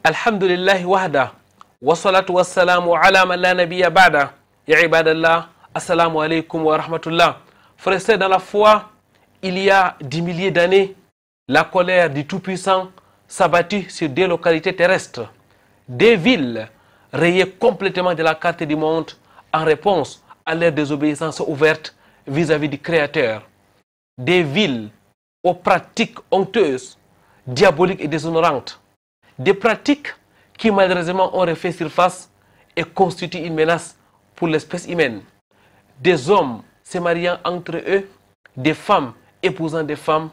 Alhamdulillah wahda, wa salatu wa salamu ala man la nabiyya ba'da. Ya ibadallah, assalamu alaikum wa rahmatullah. Frères dans la foi, il y a des milliers d'années, la colère du Tout-Puissant s'abattit sur des localités terrestres. Des villes rayées complètement de la carte du monde en réponse à leur désobéissance ouverte vis-à-vis du Créateur. Des villes aux pratiques honteuses, diaboliques et déshonorantes. Des pratiques qui malheureusement ont refait surface et constituent une menace pour l'espèce humaine. Des hommes se mariant entre eux, des femmes épousant des femmes,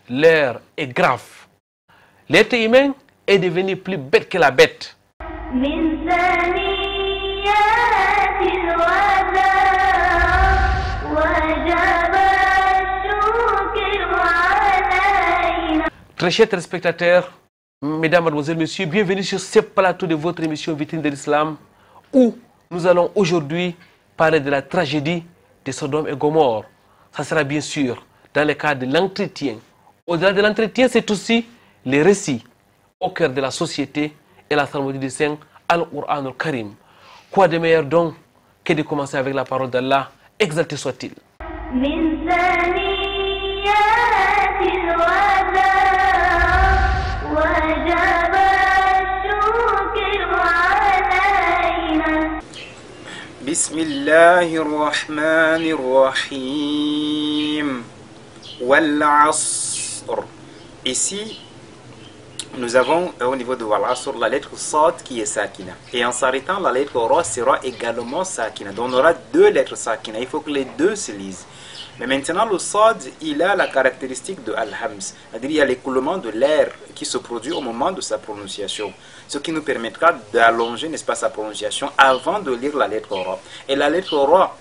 l'heure est grave. L'être humain est devenu plus bête que la bête. Très chers téléspectateurs, mesdames, mademoiselles, messieurs, bienvenue sur ce plateau de votre émission Vitrine de l'Islam, où nous allons aujourd'hui parler de la tragédie de Sodome et Gomorrhe. Ça sera bien sûr dans le cadre de l'entretien. Au-delà de l'entretien, c'est aussi les récits au cœur de la société et la psalmodie du Saint Al-Qur'an al-Karim. Quoi de meilleur donc que de commencer avec la parole d'Allah, exalté soit-il. Bismillahirrahmanirrahim. Wal Asr. Ici, nous avons au niveau de Wal Asr la lettre Sad qui est Sakina. Et en s'arrêtant, la lettre Ra sera également Sakina. Donc on aura deux lettres Sakina. Il faut que les deux se lisent. Mais maintenant, le Sad, il a la caractéristique de Al-Hams. C'est-à-dire il y a l'écoulement de l'air qui se produit au moment de sa prononciation. Ce qui nous permettra d'allonger, n'est-ce pas, sa prononciation avant de lire la lettre Ra. Et la lettre Ra,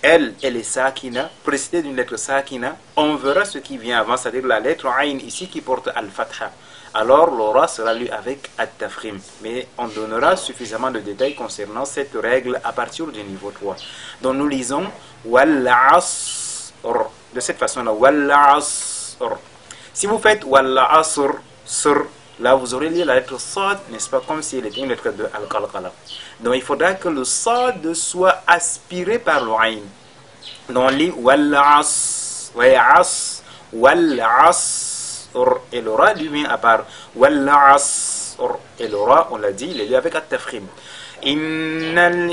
elle est Sakina, précédée d'une lettre Sakina. On verra ce qui vient avant, c'est-à-dire la lettre Ayn ici qui porte Al-Fatha. Alors le Ra sera lu avec At-Tafrim. Mais on donnera suffisamment de détails concernant cette règle à partir du niveau 3. Donc nous lisons Wal Asr. De cette façon-là, Wal Asr. Si vous faites Wal Asr, sur, là vous aurez lu la lettre Sad, n'est-ce pas, comme si elle était une lettre de Al-Qalqala. Donc il faudra que le Sad soit aspiré par le Ayn. Donc on lit Wal Asr, Wal Asr. Et le Ra lui vient à part. Wal Asr. Et le Ra, on l'a dit, il est lu avec At-Tafrim. Innal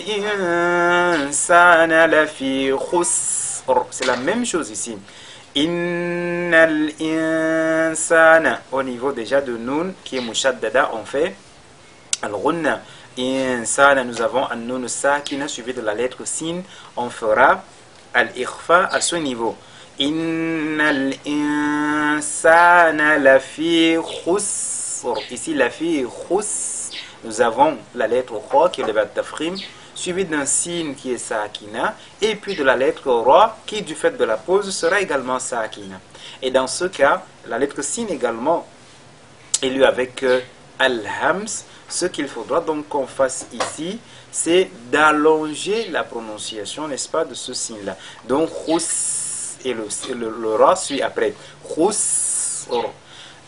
insana lafi khusr. C'est la même chose ici. Innal insana. Au niveau déjà de Nun, qui est Mushaddada, on fait Al-Ghunna. Insana, nous avons An-Nun Sakina suivi de la lettre Sin. On fera Al-Ikhfa à ce niveau. Innal insana lafi khusr. Ici, lafi khusr. Nous avons la lettre Ra qui est le Tafrim, suivi d'un Sin qui est Sakina, et puis de la lettre Ra qui, du fait de la pause, sera également Sakina. Et dans ce cas, la lettre Sin également est lue avec Al-Hams. Ce qu'il faudra donc qu'on fasse ici, c'est d'allonger la prononciation, n'est-ce pas, de ce signe-là. Donc, khus. Et le Ra suit après. Khusr.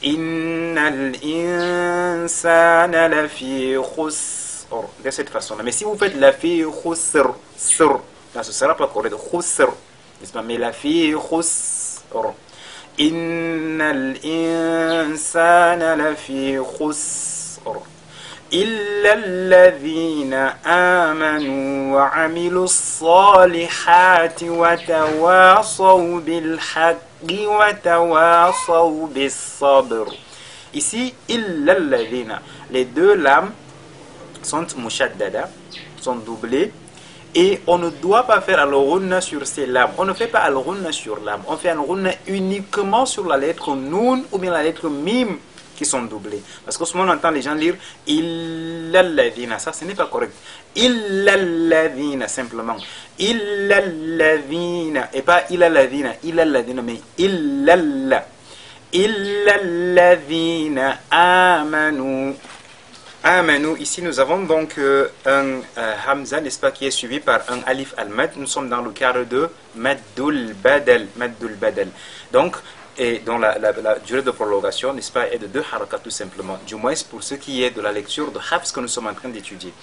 Innal insana lafi khusr. De cette façon-là. Mais si vous faites lafi khusr, sur, là ce ne sera pas correct. Khusr. Mais lafi khusr. Innal insana lafi khusr. إلا الذين آمنوا وعملوا الصالحات وتواصوا بالحق وتواصوا بالصبر. Ici, إلا الذين, les deux lames sont mushaddada, sont doublées, et on ne doit pas faire al-ghunna sur ces lames. On ne fait pas al-ghunna sur l'âme, on fait al-ghunna uniquement sur la lettre Nun ou bien la lettre Mim qui sont doublés. Parce qu'au moment on entend les gens lire illalladhina, ça ce n'est pas correct. Illalladhina simplement. Illalladhina et pas illalladhina, mais illalladhina amanu. Amanu, ici nous avons donc un Hamza, n'est-ce pas, qui est suivi par un Alif al-Mad. Nous sommes dans le cadre de Maddul Badal. Donc et dont la durée de prolongation, n'est-ce pas, est de 2 harakat tout simplement, du moins pour ce qui est de la lecture de Hafs que nous sommes en train d'étudier.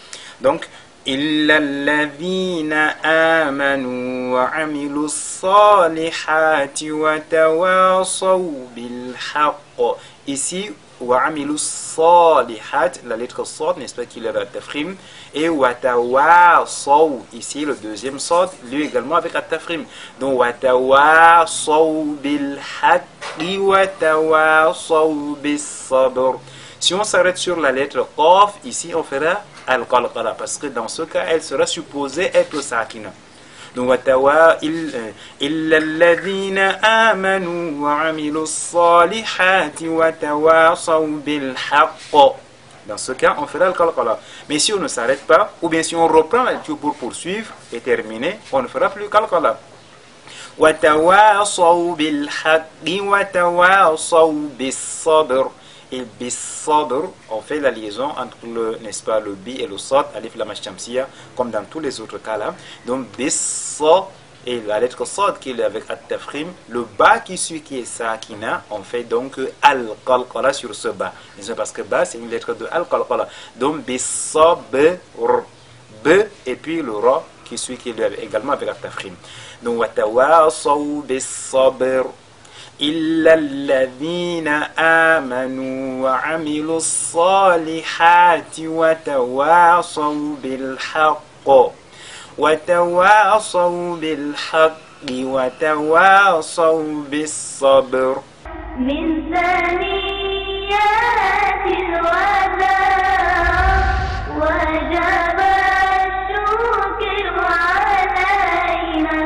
Donc, إلا الذين آمنوا وعملوا الصالحات وتواصوا بالحق. Ici, وعملوا الصالحات, la lettre صاد, n'est-ce pas, qui lève à tafrim, et وتواصوا, ici le deuxième صاد, lui également avec à tafrim. Donc وتواصوا بالحق وتواصوا بالصبر. Si on s'arrête sur la lettre Qaf, ici on fera al-qalqala, parce que dans ce cas, elle sera supposée être sakina. Donc, إِلَّا الَّذِينَ آمَنُوا وَعَمِلُوا الصَّالِحَاتِ وَتَوَاصَوْا بِالْحَقِّ. Dans ce cas, on fera al-qalqala. Mais si on ne s'arrête pas, ou bien si on reprend la lecture pour poursuivre et terminer, on ne fera plus qalqala. وَتَوَاصَوْا بِالْحَقِّ وَتَوَاصَوْا بِالصَّبْرِ. Et bis-sabr, on fait la liaison entre le, n'est-ce pas, le bi et le sad, alif lam shamsiya, comme dans tous les autres cas là. Donc bis-sa et la lettre sad qui est avec at-tafrim, le ba qui suit qui est sakina, on fait donc al-qalqala sur ce ba. Parce que ba c'est une lettre de al-qalqala. Donc bis-sabr, b et puis le ra qui suit qui est également avec at-tafrim. Donc wa tawasaw bis-sabr. إلا الذين آمنوا وعملوا الصالحات وتواصوا بالحق وتواصوا بالحق وتواصوا بالصبر. من ثنيات الوداع وجب الشكر علينا.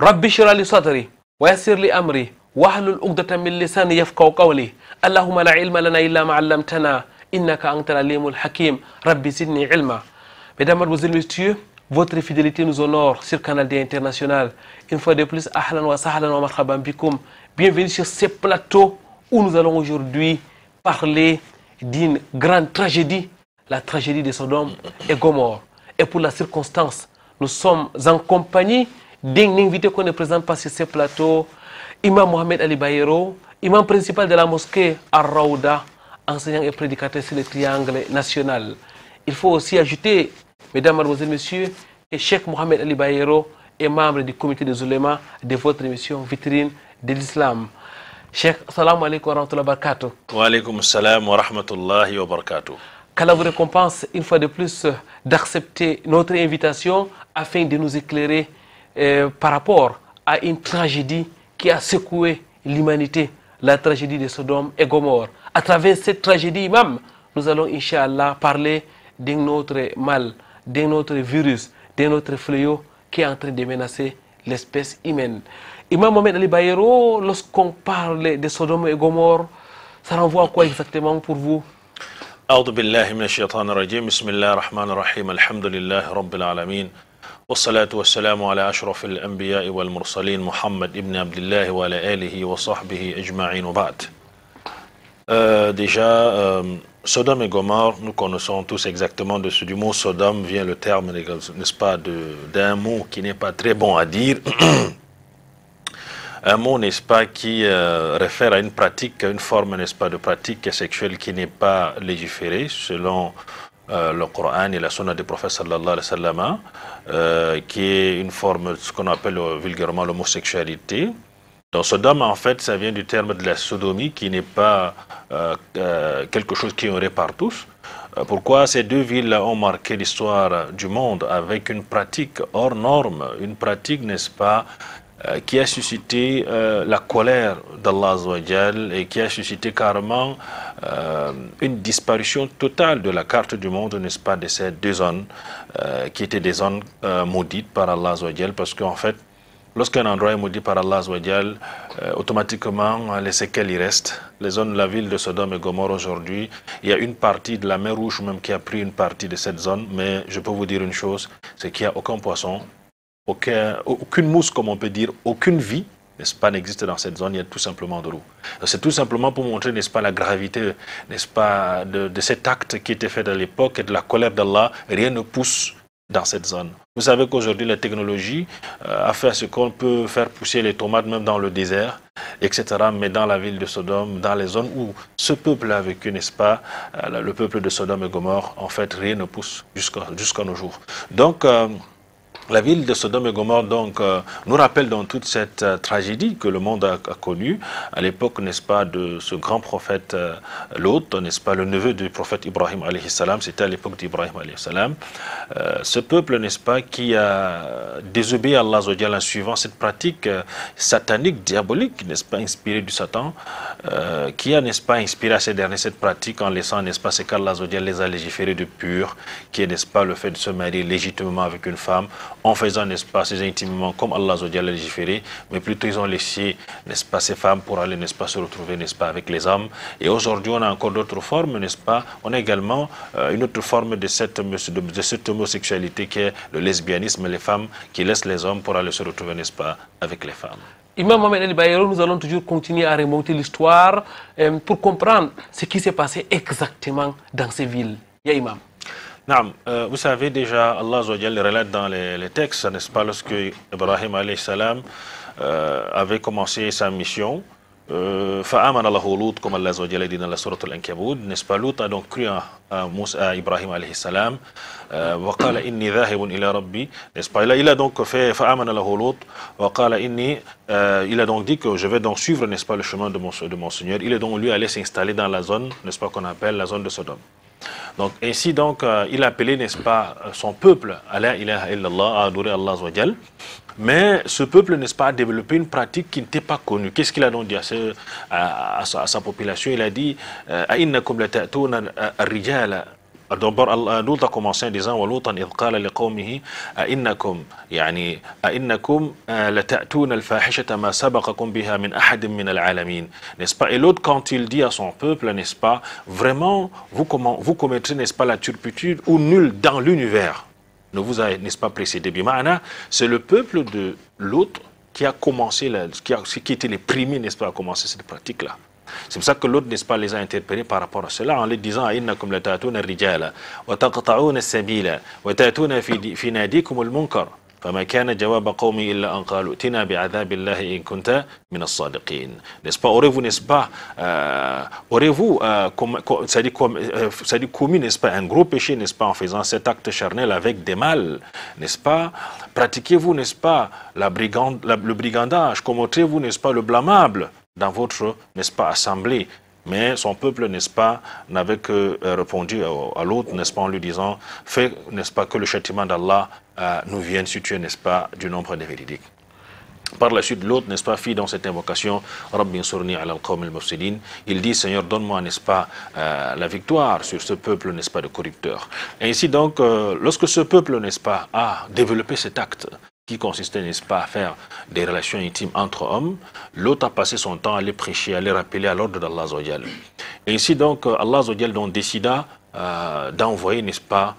رب اشرح لي صدري ويسر لي أمري واحلل عقدة من لساني يفقهوا قولي. اللهم لا علم لنا إلا ما علمتنا إنك أنت العليم الحكيم ربي زدني علما. Mesdames, Mademoiselles, Messieurs, votre fidélité nous honore sur Canal D International. Une fois de plus, ahlan wa sahlan wa marhaban bikoum. Bienvenue sur ce plateau où nous allons aujourd'hui parler d'une grande tragédie, la tragédie de Sodome et Gomorrhe. Et pour la circonstance, nous sommes en compagnie d'un invité qu'on ne présente pas sur ce plateau, Imam Mohamed Ali Bayero, imam principal de la mosquée Ar-Raouda, enseignant et prédicateur sur le triangle national. Il faut aussi ajouter, mesdames, mademoiselles, messieurs, que Cheikh Mohamed Ali Bayero est membre du comité des oulémas de votre émission Vitrine de l'Islam. Cheikh, salam alaikum wa rahmatullahi wa barakatuh. Wa alaikum salam wa rahmatullahi wa barakatuh. Qu'Allah vous récompense une fois de plus d'accepter notre invitation afin de nous éclairer par rapport à une tragédie qui a secoué l'humanité, la tragédie de Sodome et Gomorrhe. À travers cette tragédie même, nous allons, Inch'Allah, parler d'un autre mal, d'un autre virus, d'un autre fléau qui est en train de menacer l'espèce humaine. Imam Mohamed Ali Bayero, lorsqu'on parle de Sodome et Gomorrhe, ça renvoie à quoi exactement pour vous? أعوذ بالله من الشيطان الرجيم بسم الله الرحمن الرحيم الحمد لله رب العالمين والصلاة والسلام على أشرف الأنبياء والمرسلين محمد ابن عبد الله وعلى آله وصحبه أجمعين وبعد. Déjà, Sodome et Gomorrhe, nous connaissons tous exactement du mot Sodome vient le terme, n'est-ce pas, d'un mot qui n'est pas très bon à dire. Un mot, n'est-ce pas, qui réfère à une pratique, à une forme, n'est-ce pas, de pratique sexuelle qui n'est pas légiférée selon le Coran et la Sunna du prophète sallallahu alayhi wa sallam, qui est une forme, ce qu'on appelle vulgairement l'homosexualité. Donc Sodome, en fait, ça vient du terme de la sodomie, qui n'est pas quelque chose qui est ignoré par tous. Pourquoi ces deux villes ont marqué l'histoire du monde avec une pratique hors norme, une pratique, n'est-ce pas, qui a suscité la colère d'Allah Azza wa Jal et qui a suscité carrément une disparition totale de la carte du monde, n'est-ce pas, de ces deux zones qui étaient des zones maudites par Allah Azza wa Jal, parce qu'en fait, lorsqu'un endroit est maudit par Allah Azza wa Jal, automatiquement les séquelles y restent. Les zones, la ville de Sodome et Gomorrhe aujourd'hui, il y a une partie de la mer Rouge même qui a pris une partie de cette zone, mais je peux vous dire une chose, c'est qu'il n'y a aucun poisson, aucune mousse, comme on peut dire, aucune vie, n'est-ce pas, n'existe dans cette zone, il y a tout simplement de l'eau. C'est tout simplement pour montrer, n'est-ce pas, la gravité, n'est-ce pas, de cet acte qui était fait à l'époque et de la colère d'Allah. Rien ne pousse dans cette zone. Vous savez qu'aujourd'hui, la technologie a fait ce qu'on peut faire pousser les tomates même dans le désert, etc. Mais dans la ville de Sodome, dans les zones où ce peuple a vécu, n'est-ce pas, le peuple de Sodome et Gomorrhe, en fait, rien ne pousse jusqu'à nos jours. Donc, la ville de Sodome et Gomorrhe donc, nous rappelle dans toute cette tragédie que le monde a connue à l'époque, n'est-ce pas, de ce grand prophète Lot, n'est-ce pas, le neveu du prophète Ibrahim alayhi salam, c'était à l'époque d'Ibrahim alayhi salam. Ce peuple, n'est-ce pas, qui a désobéi à Allah en suivant cette pratique satanique, diabolique, n'est-ce pas, inspirée du Satan, qui a, n'est-ce pas, inspiré à ces derniers cette pratique en laissant, n'est-ce pas, ce qu'Allah les a légiférés de pur, qui est, n'est-ce pas, le fait de se marier légitimement avec une femme, en faisant, n'est-ce pas, ces intimement comme Allah a légiféré, mais plutôt ils ont laissé, n'est-ce pas, ces femmes pour aller, n'est-ce pas, se retrouver, n'est-ce pas, avec les hommes. Et aujourd'hui, on a encore d'autres formes, n'est-ce pas. On a également une autre forme de cette homosexualité qui est le lesbianisme, les femmes qui laissent les hommes pour aller se retrouver, n'est-ce pas, avec les femmes. Imam Mohamed El Bayero, nous allons toujours continuer à remonter l'histoire pour comprendre ce qui s'est passé exactement dans ces villes. Ya Imam. Vous savez déjà, Allah relate dans les textes, n'est-ce pas, lorsque Ibrahim alayhi salam avait commencé sa mission, فآمن له لوط comme Allah dit dans la sourate Al-Ankabut, n'est-ce pas, Lut a donc cru à Ibrahim alayhi salam, وقال إني ذاهب إلى ربي, n'est-ce pas, il a donc fait فآمن له لوط وقال إني, il a donc dit que je vais donc suivre, n'est-ce pas, le chemin de mon Seigneur. Il est donc lui allé s'installer dans la zone, n'est-ce pas, qu'on appelle la zone de Sodome. Donc ainsi donc il a appelé, n'est-ce pas, son peuple à la ilaha illallah, à adorer Allah Azza wa Jal. Mais ce peuple, n'est-ce pas, a développé une pratique qui n'était pas connue. Qu'est-ce qu'il a donc dit à sa population? Il a dit A'innakum la ta'tuna ar-rijala. D'abord, Lut a commencé en disant وَلُوطًا إِذْ قَالَ لِقَوْمِهِ أَإِنَّكُمْ يعني أَإِنَّكُمْ لَتَأْتُونَ الْفَاحِشَةَ مَا سَبَقَكُمْ بِهَا مِنْ أَحَدٍ مِنَ الْعَالَمِينَ. N'est-ce pas? Et l'autre, quand il dit à son peuple, n'est-ce pas, vraiment, vous commettrez, n'est-ce pas, la turpitude où nul dans l'univers ne vous a, n'est-ce pas, précédé. Bima'ana, c'est le peuple de l'autre qui a commencé, qui était les premiers, n'est-ce pas, à commencer cette pratique-là. C'est pour ça que l'autre, n'est-ce pas, les a interpellés par rapport à cela en les disant innakum la ta'tuna ar-rijala wa taqta'una as-sabila wa ta'tuna fi nadikum al-munkar fama kana jawab qawmi illa an qalu tina bi'adhabillahi in kunta min as-sadiqin. N'est-ce pas, aurez-vous, n'est-ce pas, c'est-à-dire commis, n'est-ce pas, un gros péché, n'est-ce pas, en faisant cet acte charnel avec des mâles, n'est-ce pas, pratiquez-vous, n'est-ce pas, le brigandage, commettez-vous, n'est-ce pas, le blâmable dans votre, n'est-ce pas, assemblée. Mais son peuple, n'est-ce pas, n'avait que répondu à l'autre, n'est-ce pas, en lui disant, fais, n'est-ce pas, que le châtiment d'Allah nous vienne si tu es, n'est-ce pas, du nombre des véridiques. Par la suite, l'autre, n'est-ce pas, fit dans cette invocation, Rabbi insurni ala al-qawm al-mufsidin. Il dit, Seigneur, donne-moi, n'est-ce pas, la victoire sur ce peuple, n'est-ce pas, de corrupteurs. Et ainsi donc, lorsque ce peuple, n'est-ce pas, a développé cet acte, qui consistait, n'est-ce pas, à faire des relations intimes entre hommes, l'autre a passé son temps à les prêcher, à les rappeler à l'ordre d'Allah Azza wa Jal. Et ainsi donc, Allah Azza wa Jal donc décida d'envoyer, n'est-ce pas,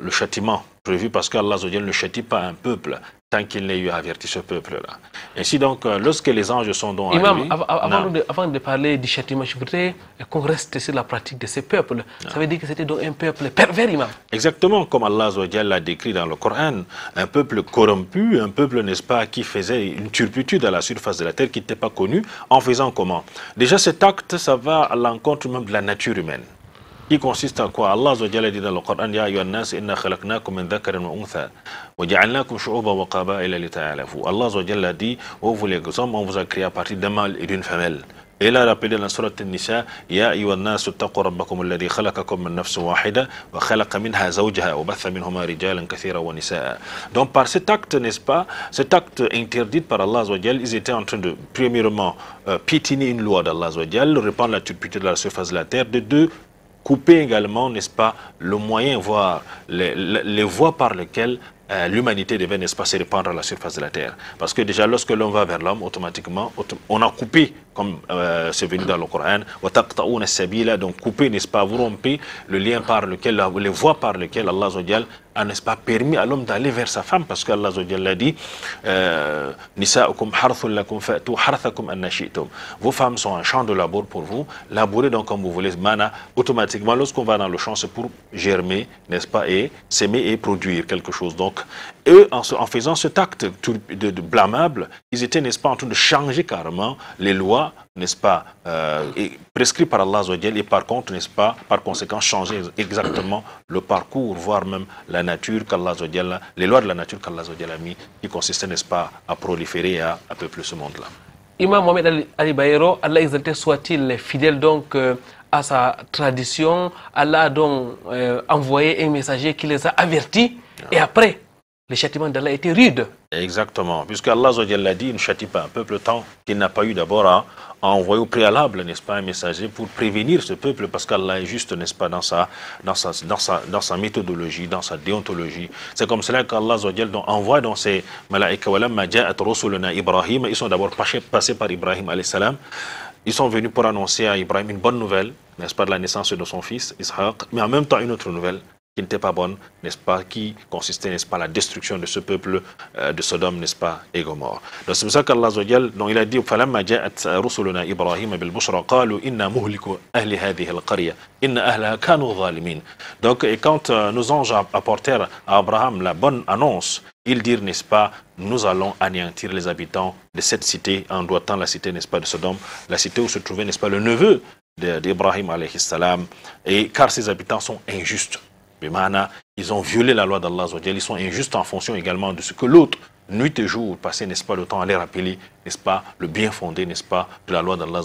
le châtiment prévu, parce qu'Allah Azza wa Jal ne châtie pas un peuple tant qu'il n'ait eu averti ce peuple-là. Ainsi donc, lorsque les anges sont donc Imam, avant de parler du châtiment, je voudrais qu'on reste sur la pratique de ces peuples. Ça veut dire que c'était donc un peuple pervers, Imam. Exactement, comme Allah Azza wa Jal l'a décrit dans le Coran, un peuple corrompu, un peuple, n'est-ce pas, qui faisait une turpitude à la surface de la terre, qui n'était pas connu, en faisant comment? Déjà, cet acte, ça va à l'encontre même de la nature humaine. Qui consiste en quoi? Allah Azza wa Jalla dit dans le Coran, Ya ayyuhan nas inna khalaqnakum min dhakarin wa untha wa ja'alnakum shu'uban wa qaba'ila lita'arafu. Allah Azza wa Jalla dit, vous les hommes, on vous a créé à partir d'un mâle et d'une femelle. Et il a rappelé dans la sourate An-Nisa, Ya ayyuhan nas ittaqu rabbakum alladhi khalaqakum min nafsin wahida wa khalaqa minha zawjaha wa batha minhuma rijalan kathira wa nisaa. Donc par cet acte, n'est-ce pas, cet acte interdit par Allah Azza wa Jalla, ils étaient en train de premièrement piétiner une loi d'Allah Azza wa Jalla, répandre la turpitude de la surface de la terre, de deux, couper également, n'est-ce pas, le moyen, voire les voies par lesquelles l'humanité devait, n'est-ce pas, se répandre à la surface de la terre. Parce que déjà, lorsque l'on va vers l'homme, automatiquement, on a coupé, comme c'est venu dans le Coran, donc couper, n'est-ce pas, vous rompez le lien par lequel, les voies par lesquelles Allah Azza wa Jal a, n'est-ce pas, permis à l'homme d'aller vers sa femme, parce qu'Allah Azza wa Jal a dit Nisa'ukum harthun lakum fa'tu harthakum anna shi'tum. Vos femmes sont un champ de labour pour vous, labourez donc comme vous voulez. Mana, automatiquement, lorsqu'on va dans le champ, c'est pour germer, n'est-ce pas, et s'aimer et produire quelque chose. Donc, Donc, eux, en faisant cet acte de blâmable, ils étaient, n'est-ce pas, en train de changer carrément les lois, n'est-ce pas, prescrites par Allah et par contre, n'est-ce pas, par conséquent, changer exactement le parcours, voire même la nature qu'Allah, les lois de la nature qu'Allah a mis, qui consistaient, n'est-ce pas, à proliférer et à peupler ce monde-là. Imam Mohamed Ali Bayero, Allah exalté soit-il, fidèle donc à sa tradition, Allah a donc envoyé un messager qui les a avertis, et après, le châtiment d'Allah était rude. Exactement, puisque Allah l'a dit, il ne châtie pas un peuple tant qu'il n'a pas eu d'abord à envoyer au préalable, n'est-ce pas, un messager pour prévenir ce peuple, parce qu'Allah est juste, n'est-ce pas, dans sa méthodologie, dans sa déontologie. C'est comme cela qu'Allah envoie dans ses malaïka, ils sont d'abord passés par Ibrahim alayhi salam. Ils sont venus pour annoncer à Ibrahim une bonne nouvelle, n'est-ce pas, de la naissance de son fils, Ishaq, mais en même temps une autre nouvelle qui n'était pas bonne, n'est-ce pas, qui consistait, n'est-ce pas, la destruction de ce peuple de Sodome, n'est-ce pas, et Gomorrhe. Donc c'est pour ça qu'Allah, donc il a dit, فَلَمَّا جَاءَتْ رُسُلُنَا إِبْرَاهِيمَ بِالْبُشْرَى قَالُوا إِنَّا مُهْلِكُ أَهْلِ هَذِهِ الْقَرْيَةِ إِنَّ أَهْلَهَا كَانُوا ظَالِمِينَ. Donc, et quand nos anges apportèrent à Abraham la bonne annonce, ils dirent, n'est-ce pas, nous allons anéantir les habitants de cette cité, en doigtant la cité, n'est-ce pas, de Sodome, la cité où se trouvait, n'est-ce pas, le neveu d'Ibrahim alayhi salam, et car ces habitants sont injustes. Ils ont violé la loi d'Allah, ils sont injustes en fonction également de ce que l'autre, nuit et jour, passait, n'est-ce pas, le temps à les rappeler, n'est-ce pas, le bien fondé, n'est-ce pas, de la loi d'Allah,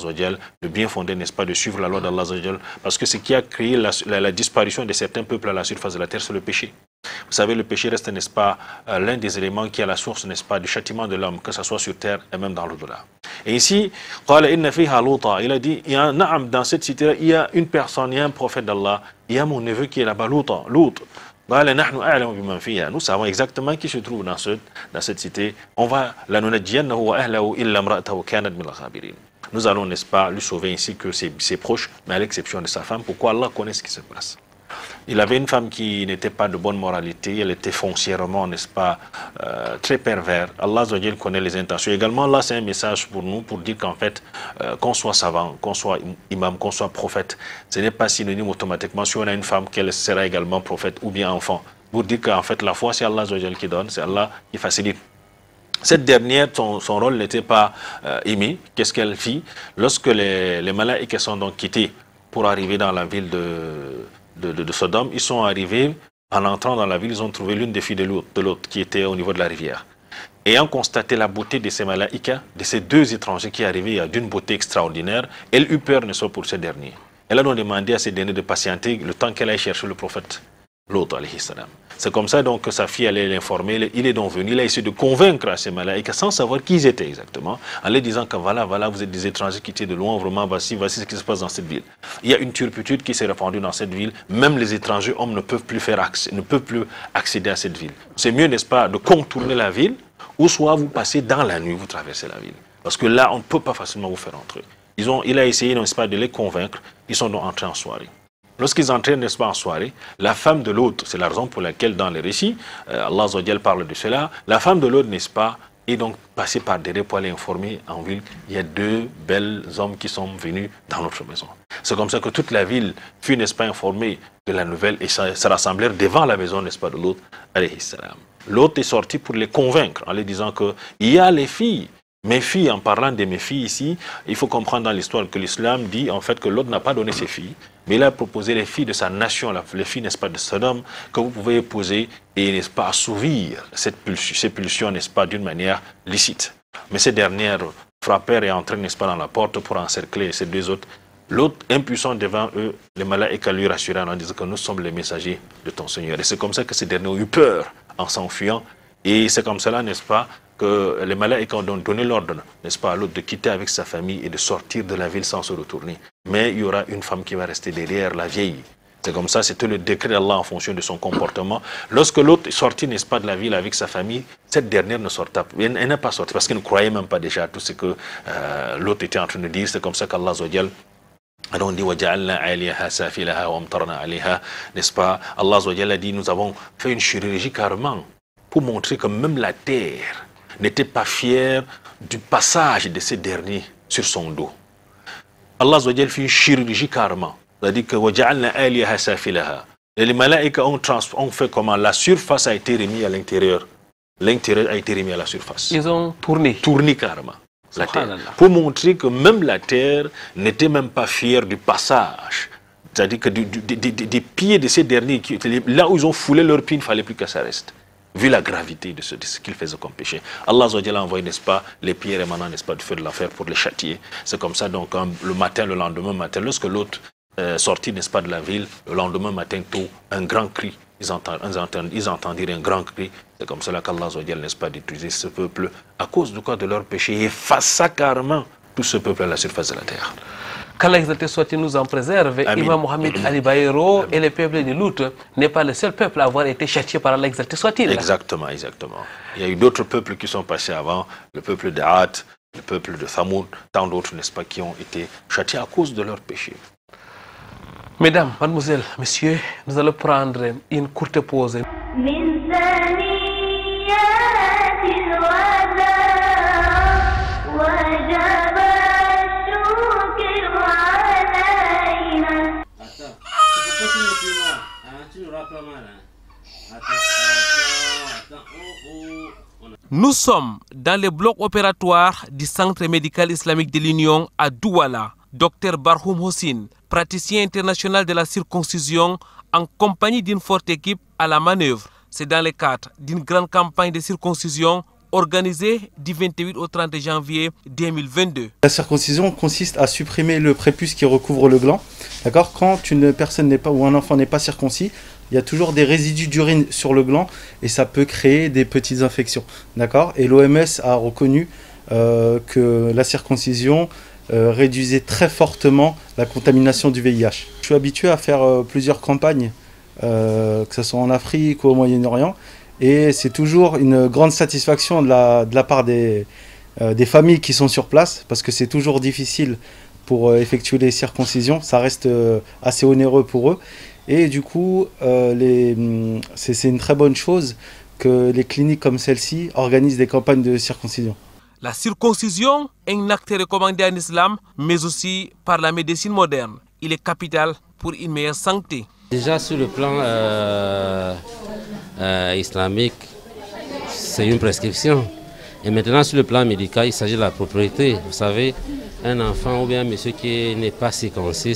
le bien fondé, n'est-ce pas, de suivre la loi d'Allah, parce que ce qui a créé la disparition de certains peuples à la surface de la terre, c'est le péché. Vous savez, le péché reste, n'est-ce pas, l'un des éléments qui est la source, n'est-ce pas, du châtiment de l'homme, que ce soit sur terre et même dans l'au-delà. Et ici, il a dit, dans cette cité-là, il y a une personne, il y a un prophète d'Allah, il y a mon neveu qui est là-bas, Lut. Nous savons exactement qui se trouve dans cette cité. On va nous allons, n'est-ce pas, lui sauver ainsi que ses proches, mais à l'exception de sa femme. Pourquoi? Allah connaît ce qui se passe. Il avait une femme qui n'était pas de bonne moralité, elle était foncièrement, n'est-ce pas, très pervers. Allah connaît les intentions. Également, là, c'est un message pour nous, pour dire qu'en fait, qu'on soit savant, qu'on soit imam, qu'on soit prophète, ce n'est pas synonyme automatiquement, si on a une femme, qu'elle sera également prophète ou bien enfant. Pour dire qu'en fait, la foi, c'est Allah qui donne, c'est Allah qui facilite. Cette dernière, son rôle n'était pas aimé. Qu'est-ce qu'elle fit? Lorsque les malaïkas sont donc quittés pour arriver dans la ville de Sodome, ils sont arrivés, en entrant dans la ville, ils ont trouvé l'une des filles de l'autre qui était au niveau de la rivière. Ayant constaté la beauté de ces malaïkas, de ces deux étrangers qui arrivaient d'une beauté extraordinaire, elle eut peur, ne soit pour ces derniers. Elle a donc demandé à ces derniers de patienter le temps qu'elle aille chercher le prophète Lot alayhi salam. C'est comme ça donc que sa fille allait l'informer. Il est donc venu, il a essayé de convaincre ces malaïkas sans savoir qui ils étaient exactement, en leur disant que voilà, vous êtes des étrangers qui étaient de loin, vraiment, voici ce qui se passe dans cette ville. Il y a une turpitude qui s'est répandue dans cette ville, même les étrangers hommes ne peuvent plus accéder à cette ville. C'est mieux, n'est-ce pas, de contourner la ville, ou soit vous passez dans la nuit, vous traversez la ville. Parce que là, on ne peut pas facilement vous faire entrer. Il a essayé, n'est-ce pas, de les convaincre, ils sont donc entrés en soirée. Lorsqu'ils entraient, n'est-ce pas, en soirée, la femme de l'autre, c'est la raison pour laquelle dans les récits, Allah parle de cela, la femme de l'autre, n'est-ce pas, est donc passée par derrière pour aller informer en ville, il y a deux belles hommes qui sont venus dans notre maison. C'est comme ça que toute la ville fut, n'est-ce pas, informée de la nouvelle et se rassemblèrent devant la maison, n'est-ce pas, de l'autre, alayhi salam. L'autre est sorti pour les convaincre en leur disant que il y a les filles. Mes filles, en parlant de mes filles ici, il faut comprendre dans l'histoire que l'islam dit en fait que l'autre n'a pas donné ses filles, mais il a proposé les filles de sa nation, les filles, n'est-ce pas, de Sodome, que vous pouvez épouser et, n'est-ce pas, assouvir ces pulsions, n'est-ce pas, d'une manière licite. Mais ces dernières frappèrent et entraient, n'est-ce pas, dans la porte pour encercler ces deux autres. L'autre, impuissant devant eux, les malaïkas lui rassurèrent en disant que nous sommes les messagers de ton Seigneur. Et c'est comme ça que ces derniers ont eu peur en s'enfuyant. Et c'est comme cela, n'est-ce pas, que les malaïkas ont donné l'ordre, n'est-ce pas, à l'autre de quitter avec sa famille et de sortir de la ville sans se retourner. Mais il y aura une femme qui va rester derrière, la vieille. C'est comme ça, c'était le décret d'Allah en fonction de son comportement. Lorsque l'autre est sorti, n'est-ce pas, de la ville avec sa famille, cette dernière ne sortait pas. Elle n'est pas sortie parce qu'elle ne croyait même pas déjà à tout ce que l'autre était en train de dire. C'est comme ça qu'Allah donc dit n'est-ce pas, Allah a dit, nous avons fait une chirurgie carrément pour montrer que même la terre n'était pas fière du passage de ces derniers sur son dos. Allah fait une chirurgie carrément. C'est-à-dire que Et les malaïkas ont fait comment? La surface a été remise à l'intérieur. L'intérieur a été remis à la surface. Ils ont tourné. Tourné carrément. La terre. Pour montrer que même la terre n'était même pas fière du passage. C'est-à-dire que des pieds de ces derniers, là où ils ont foulé leurs pieds, il ne fallait plus que ça reste. Vu la gravité de ce qu'ils faisaient comme péché. Allah a envoyé, n'est-ce pas, les pierres émanant, n'est-ce pas, du feu de l'enfer pour les châtier. C'est comme ça, donc, le matin, le lendemain matin, lorsque l'autre sortit, n'est-ce pas, de la ville, le lendemain matin tôt, un grand cri. Ils entendirent un grand cri. C'est comme cela qu'Allah, n'est-ce pas, détruisait ce peuple à cause de quoi? De leur péché. Et effaça carrément tout ce peuple à la surface de la terre. Qu'Allah exalté soit-il nous en préserve. Amin. Imam Mohamed Ali Bayero et le peuple de Lut n'est pas le seul peuple à avoir été châtié par Allah exalté soit-il. Exactement, exactement. Il y a eu d'autres peuples qui sont passés avant, le peuple de Had, le peuple de Thamoud, tant d'autres, n'est-ce pas, qui ont été châtiés à cause de leur péché. Mesdames, mademoiselles, messieurs, nous allons prendre une courte pause. Nous sommes dans le bloc opératoire du Centre médical islamique de l'Union à Douala. Dr Barhoum Hossein, praticien international de la circoncision, en compagnie d'une forte équipe à la manœuvre. C'est dans le cadre d'une grande campagne de circoncision organisée du 28 au 30 janvier 2022. La circoncision consiste à supprimer le prépuce qui recouvre le gland. D'accord ? Quand une personne n'est pas ou un enfant n'est pas circoncis, il y a toujours des résidus d'urine sur le gland et ça peut créer des petites infections. D'accord ? Et l'OMS a reconnu que la circoncision réduisait très fortement la contamination du VIH. Je suis habitué à faire plusieurs campagnes, que ce soit en Afrique ou au Moyen-Orient, et c'est toujours une grande satisfaction de la part des familles qui sont sur place, parce que c'est toujours difficile pour effectuer les circoncisions, ça reste assez onéreux pour eux. Et du coup, c'est une très bonne chose que les cliniques comme celle-ci organisent des campagnes de circoncision. La circoncision est un acte recommandé en islam, mais aussi par la médecine moderne. Il est capital pour une meilleure santé. Déjà sur le plan islamique, c'est une prescription. Et maintenant sur le plan médical, il s'agit de la propriété. Vous savez, un enfant ou bien un monsieur qui n'est pas circoncis,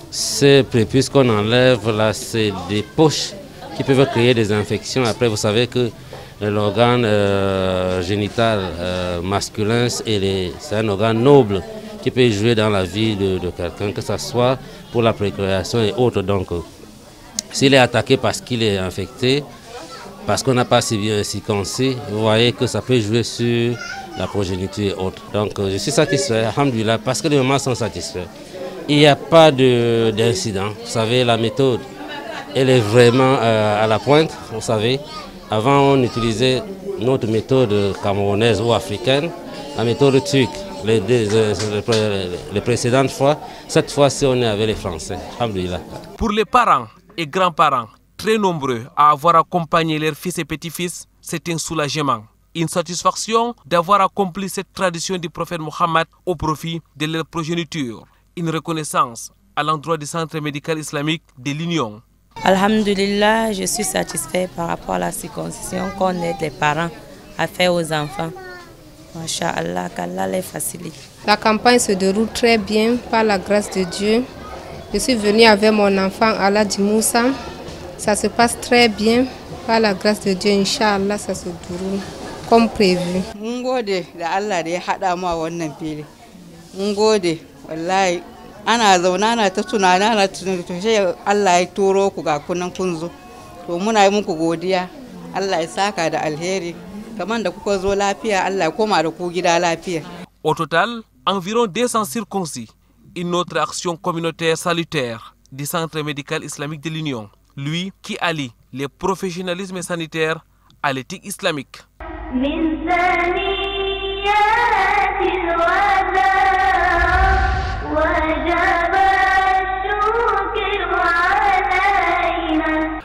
c'est prépuce qu'on enlève là, c'est des poches qui peuvent créer des infections. Après, vous savez que l'organe génital masculin, c'est un organe noble qui peut jouer dans la vie de quelqu'un, que ce soit pour la procréation et autres. Donc, s'il est attaqué parce qu'il est infecté, parce qu'on n'a pas si bien circoncis, vous voyez que ça peut jouer sur la progéniture et autres. Donc, je suis satisfait, alhamdoulilah, parce que les mamans sont satisfaits. Il n'y a pas d'incident. Vous savez, la méthode, elle est vraiment à la pointe, vous savez. Avant, on utilisait notre méthode camerounaise ou africaine, la méthode turque, les précédentes fois. Cette fois-ci, on est avec les Français. Alhamdoulilah. Pour les parents et grands-parents, très nombreux à avoir accompagné leurs fils et petits-fils, c'est un soulagement, une satisfaction d'avoir accompli cette tradition du prophète Mohammed au profit de leur progéniture. Une reconnaissance à l'endroit du Centre médical islamique de l'Union. Alhamdulillah, je suis satisfait par rapport à la circoncision qu'on aide les parents à faire aux enfants. Masha'Allah, qu'Allah les facilite. La campagne se déroule très bien par la grâce de Dieu. Je suis venue avec mon enfant Aladji Moussa. Ça se passe très bien par la grâce de Dieu. Inch'Allah, ça se déroule comme prévu. Ngode da Allah da ya hada mu a wannan fili. Ngode wallahi ana zauna ana ta tunani ana tunani to sai Allah ya turo ku ga kunan kun zo. To muna yi muku godiya. Allah ya saka da alheri. Kaman da kuka zo lafiya Allah ya koma da ku gida lafiya. Au total, environ 200 circoncis. Une autre action communautaire salutaire du Centre médical islamique de l'Union. Lui qui allie le professionnalisme sanitaire à l'éthique islamique.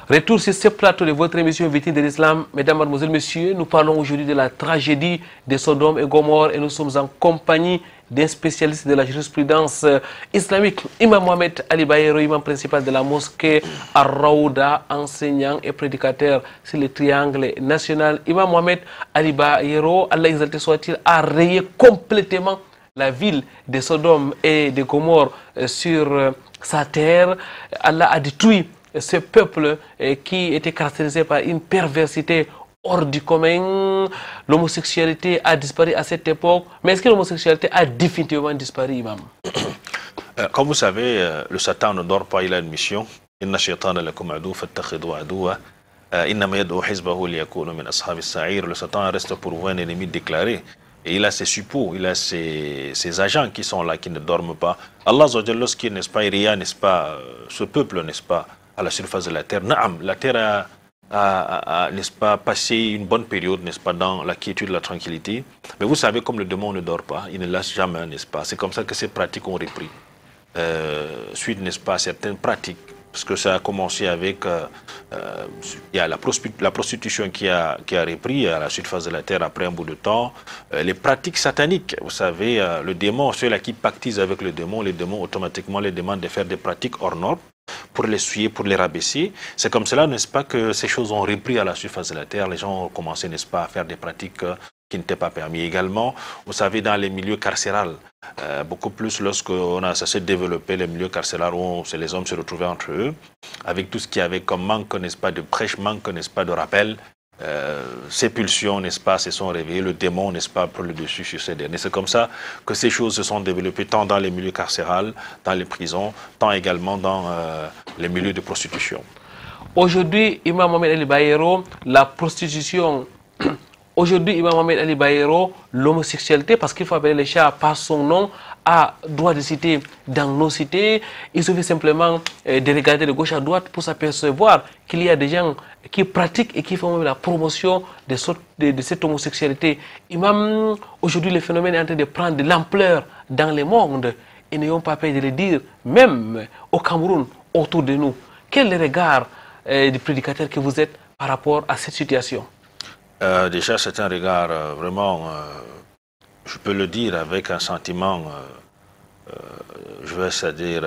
Retour sur ce plateau de votre émission Vitrine de l'Islam. Mesdames, Mademoiselles, Messieurs, nous parlons aujourd'hui de la tragédie de Sodome et Gomorrhe et nous sommes en compagnie d'un spécialiste de la jurisprudence islamique, Imam Mohamed Ali Bayero, imam principal de la mosquée Ar-Raouda, enseignant et prédicateur sur le triangle national. Imam Mohamed Ali Bayero, Allah exalté soit-il, a rayé complètement la ville de Sodome et de Gomorrhe sur sa terre. Allah a détruit ce peuple qui était caractérisé par une perversité hors du commun. L'homosexualité a disparu à cette époque. Mais est-ce que l'homosexualité a définitivement disparu, imam? Comme vous savez, le Satan ne dort pas, il a une mission. Inna shaytana lakum adu fattakhidhu aduwa. Innama yad'u hizbahu liyakunu min ashabis sa'ir. Le Satan reste pour vous un ennemi déclaré. Et il a ses suppôts, il a ses agents qui sont là, qui ne dorment pas. Allah, lorsqu'il n'est pas Iria, n'est-ce pas, ce peuple, n'est-ce pas, à la surface de la terre. Naam, la terre a n'est-ce pas, passé une bonne période, n'est-ce pas, dans la quiétude, la tranquillité. Mais vous savez, comme le démon ne dort pas, il ne lâche jamais, n'est-ce pas. C'est comme ça que ces pratiques ont repris. Suite, n'est-ce pas, à certaines pratiques. Parce que ça a commencé avec il y a la prostitution qui a repris à la surface de la terre après un bout de temps. Les pratiques sataniques, vous savez, le démon, ceux-là qui pactisent avec le démon, les démons automatiquement les demandent de faire des pratiques hors normes pour les souiller, pour les rabaisser. C'est comme cela, n'est-ce pas, que ces choses ont repris à la surface de la terre. Les gens ont commencé, n'est-ce pas, à faire des pratiques qui n'étaient pas permis. Également, vous savez, dans les milieux carcérales, beaucoup plus lorsqu'on a cessé de développer les milieux carcérales où les hommes se retrouvaient entre eux, avec tout ce qu'il y avait comme manque, n'est-ce pas, de prêche, manque, n'est-ce pas, de rappel, ces pulsions, n'est-ce pas, se sont réveillées, le démon, n'est-ce pas, prend le dessus sur ces derniers. C'est comme ça que ces choses se sont développées tant dans les milieux carcérales, dans les prisons, tant également dans les milieux de prostitution. Aujourd'hui, Imam Mohamed Ali Bayero, la prostitution... Aujourd'hui, Imam Mohamed Ali Bayero, l'homosexualité, parce qu'il faut appeler les chats par son nom, a droit de citer dans nos cités. Il suffit simplement de regarder de gauche à droite pour s'apercevoir qu'il y a des gens qui pratiquent et qui font même la promotion de cette homosexualité. Imam, aujourd'hui, le phénomène est en train de prendre de l'ampleur dans le monde et n'ayons pas peur de le dire, même au Cameroun, autour de nous. Quel est le regard du prédicateur que vous êtes par rapport à cette situation? Déjà, c'est un regard vraiment, je peux le dire, avec un sentiment, je vais dire,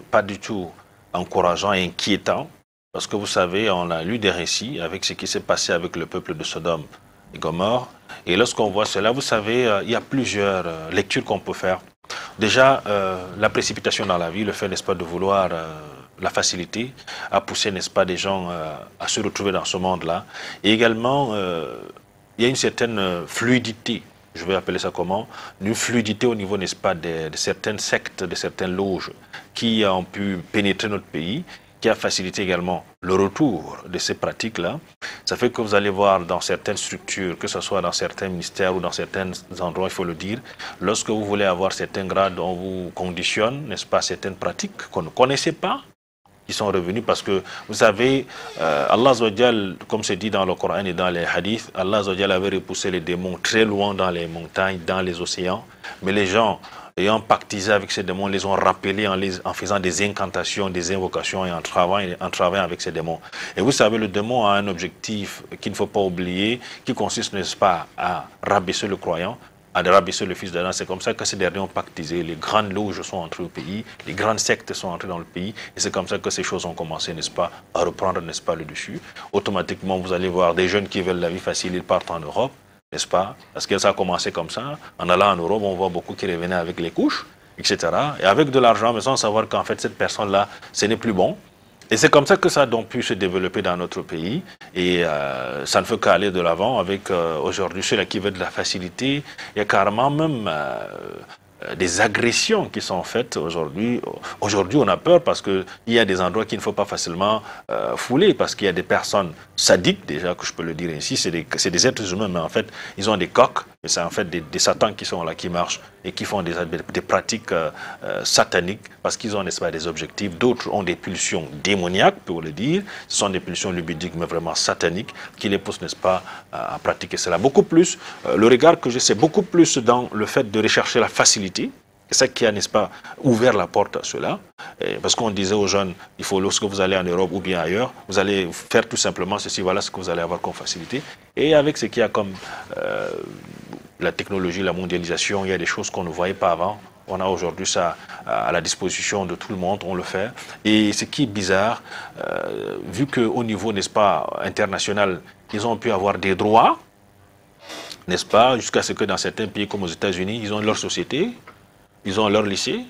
pas du tout encourageant et inquiétant. Parce que vous savez, on a lu des récits avec ce qui s'est passé avec le peuple de Sodome et Gomorrhe. Et lorsqu'on voit cela, vous savez, il y a plusieurs lectures qu'on peut faire. Déjà, la précipitation dans la vie, le fait, n'est-ce pas, de vouloir... la facilité à pousser, n'est-ce pas, des gens à se retrouver dans ce monde-là. Et également, il y a une certaine fluidité, je vais appeler ça comment, une fluidité au niveau, n'est-ce pas, de certaines sectes, de certaines loges qui ont pu pénétrer notre pays, qui a facilité également le retour de ces pratiques-là. Ça fait que vous allez voir dans certaines structures, que ce soit dans certains ministères ou dans certains endroits, il faut le dire, lorsque vous voulez avoir certains grades, on vous conditionne, n'est-ce pas, certaines pratiques qu'on ne connaissait pas, qui sont revenus parce que, vous savez, Allah Azzawajal, comme c'est dit dans le Coran et dans les hadiths, Allah Azzawajal avait repoussé les démons très loin dans les montagnes, dans les océans, mais les gens ayant pactisé avec ces démons, les ont rappelés en faisant des incantations, des invocations et en travaillant avec ces démons. Et vous savez, le démon a un objectif qu'il ne faut pas oublier, qui consiste, n'est-ce pas, à rabaisser le croyant, à rabaisser le fils d'Adam. C'est comme ça que ces derniers ont pactisé. Les grandes loges sont entrées au pays, les grandes sectes sont entrées dans le pays, et c'est comme ça que ces choses ont commencé, n'est-ce pas, à reprendre, n'est-ce pas, le dessus. Automatiquement, vous allez voir des jeunes qui veulent la vie facile, ils partent en Europe, n'est-ce pas, parce que ça a commencé comme ça. En allant en Europe, on voit beaucoup qui revenaient avec les couches, etc. Et avec de l'argent, mais sans savoir qu'en fait, cette personne-là, ce n'est plus bon. Et c'est comme ça que ça a donc pu se développer dans notre pays. Et ça ne fait qu'aller de l'avant avec aujourd'hui ceux-là qui veulent de la facilité. Il y a carrément même des agressions qui sont faites aujourd'hui. Aujourd'hui, on a peur parce qu'il y a des endroits qu'il ne faut pas facilement fouler, parce qu'il y a des personnes sadiques, déjà, que je peux le dire ainsi, c'est des êtres humains, mais en fait, ils ont des coques, et c'est en fait des satans qui sont là, qui marchent, et qui font des pratiques sataniques, parce qu'ils ont, n'est-ce pas, des objectifs. D'autres ont des pulsions démoniaques, pour le dire. Ce sont des pulsions lubriques, mais vraiment sataniques, qui les poussent, n'est-ce pas, à pratiquer cela. Beaucoup plus, le regard que j'ai, c'est beaucoup plus dans le fait de rechercher la facilité, C'est ça qui a, n'est-ce pas, ouvert la porte à cela. Parce qu'on disait aux jeunes, il faut, lorsque vous allez en Europe ou bien ailleurs, vous allez faire tout simplement ceci, voilà ce que vous allez avoir comme facilité. Et avec ce qu'il y a comme la technologie, la mondialisation, il y a des choses qu'on ne voyait pas avant. On a aujourd'hui ça à la disposition de tout le monde, on le fait. Et ce qui est bizarre, vu qu'au niveau, n'est-ce pas, international, ils ont pu avoir des droits, n'est-ce pas, jusqu'à ce que dans certains pays comme aux États-Unis, ils ont leur société, ils ont leur lycée.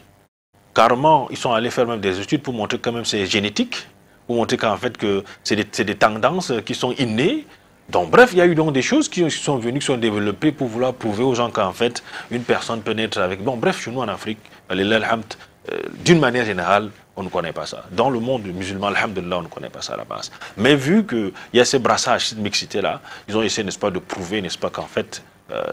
Carrément, ils sont allés faire même des études pour montrer quand même c'est génétique, pour montrer qu'en fait que c'est des tendances qui sont innées. Donc bref, il y a eu donc des choses qui sont venues, qui sont développées pour vouloir prouver aux gens qu'en fait, une personne peut naître avec... Bon bref, chez nous en Afrique, d'une manière générale, on ne connaît pas ça. Dans le monde musulman, alhamdulillah, on ne connaît pas ça à la base. Mais vu qu'il y a ces brassages, cette mixité-là, ils ont essayé, n'est-ce pas, de prouver, n'est-ce pas, qu'en fait,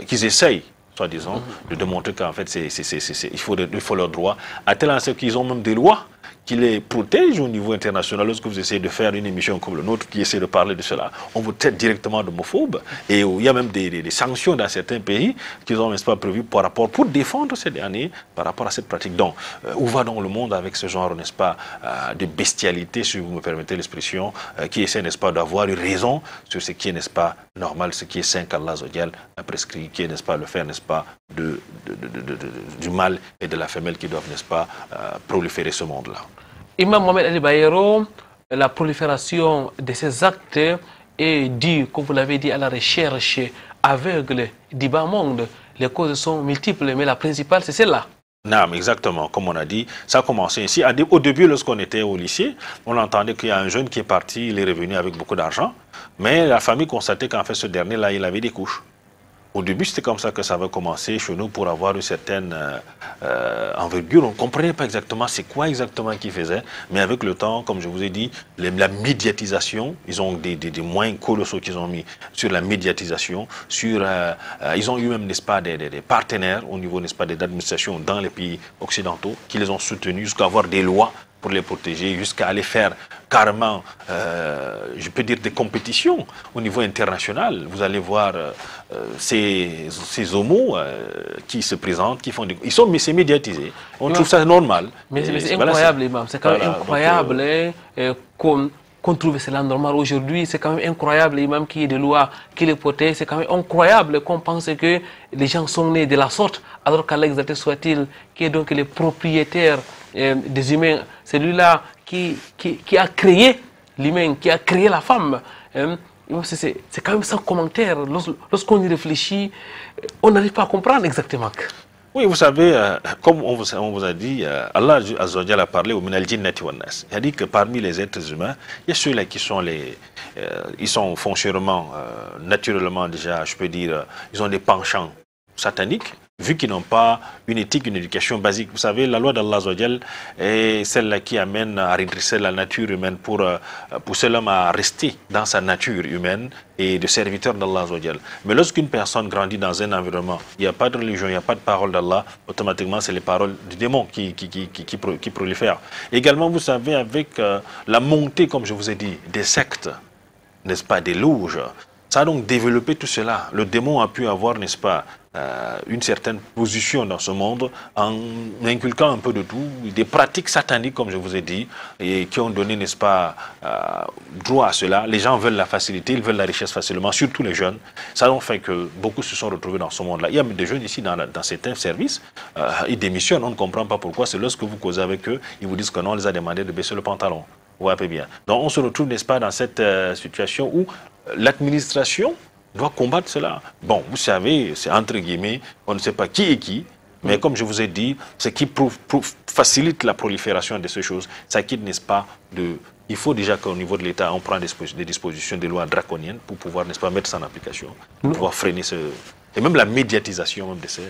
qu'ils essayent, soi-disant, de démontrer qu'en fait, il faut leurs droits, à tel enseigne qu'ils ont même des lois qui les protègent au niveau international. Lorsque vous essayez de faire une émission comme le nôtre qui essaie de parler de cela, on vous traite directement d'homophobe. Et il y a même des sanctions dans certains pays qui ont, n'est-ce pas, prévu par rapport, pour défendre ces derniers par rapport à cette pratique. Donc, où va donc le monde avec ce genre, n'est-ce pas, de bestialité, si vous me permettez l'expression, qui essaie, n'est-ce pas, d'avoir une raison sur ce qui est, n'est-ce pas, normal, ce qui est saint qu'Allah a prescrit, qui est, n'est-ce pas, le faire, n'est-ce pas, du mâle et de la femelle qui doivent, n'est-ce pas, proliférer ce monde-là. Imam Mohamed Ali Bayero, la prolifération de ces actes est due, comme vous l'avez dit, à la recherche aveugle du bas monde. Les causes sont multiples, mais la principale, c'est celle-là. Non, exactement, comme on a dit, ça a commencé ici. Au début, lorsqu'on était au lycée, on entendait qu'il y a un jeune qui est parti, il est revenu avec beaucoup d'argent, mais la famille constatait qu'en fait, ce dernier-là, il avait des couches. Au début, c'était comme ça que ça avait commencé chez nous pour avoir une certaine envergure. On ne comprenait pas exactement c'est quoi exactement qu'ils faisaient. Mais avec le temps, comme je vous ai dit, la médiatisation, ils ont des moyens colossaux qu'ils ont mis sur la médiatisation. Ils ont eu même, n'est-ce pas, des partenaires au niveau, n'est-ce pas, des administrations dans les pays occidentaux qui les ont soutenus jusqu'à avoir des lois pour les protéger, jusqu'à aller faire carrément, je peux dire, des compétitions au niveau international. Vous allez voir ces homos qui se présentent, qui font des... C'est médiatisé. On trouve ça normal. Mais c'est incroyable, Imam. C'est quand même incroyable qu'on trouve cela normal aujourd'hui. C'est quand même incroyable, Imam, qu'il y ait des lois qui les protègent. C'est quand même incroyable qu'on pense que les gens sont nés de la sorte, alors qu'Allah exalté soit-il, qui est donc le propriétaire des humains, c'est lui-là qui a créé l'humain, qui a créé la femme. C'est quand même sans commentaire. Lorsqu'on y réfléchit, on n'arrive pas à comprendre exactement. Oui, vous savez, comme on vous a dit, Allah Azzawajal a parlé au minal jinnati wan nas. Il a dit que parmi les êtres humains, il y a ceux-là qui sont ils sont foncièrement, naturellement déjà, je peux dire, ils ont des penchants sataniques, vu qu'ils n'ont pas une éthique, une éducation basique. Vous savez, la loi d'Allah Azzawajal est celle-là qui amène à redresser la nature humaine pour pousser l'homme à rester dans sa nature humaine et de serviteur d'Allah Azzawajal. Mais lorsqu'une personne grandit dans un environnement, il n'y a pas de religion, il n'y a pas de parole d'Allah, automatiquement c'est les paroles du démon qui prolifèrent. Également, vous savez, avec la montée, comme je vous ai dit, des sectes, n'est-ce pas, des loges, ça a donc développé tout cela. Le démon a pu avoir, n'est-ce pas, une certaine position dans ce monde en inculquant un peu de tout, des pratiques sataniques, comme je vous ai dit, et qui ont donné, n'est-ce pas, droit à cela. Les gens veulent la facilité, ils veulent la richesse facilement, surtout les jeunes. Ça a donc fait que beaucoup se sont retrouvés dans ce monde-là. Il y a des jeunes ici dans certains services, ils démissionnent, on ne comprend pas pourquoi. C'est lorsque vous causez avec eux, ils vous disent que non, on les a demandé de baisser le pantalon. Vous voyez bien. Donc on se retrouve, n'est-ce pas, dans cette situation où l'administration doit combattre cela. Bon, vous savez, c'est entre guillemets, on ne sait pas qui est qui, mais comme je vous ai dit, ce qui facilite la prolifération de ces choses, ça quitte, n'est-ce pas, il faut déjà qu'au niveau de l'État, on prend des dispositions, des lois draconiennes pour pouvoir, n'est-ce pas, mettre ça en application, pour pouvoir freiner et même la médiatisation même de ces...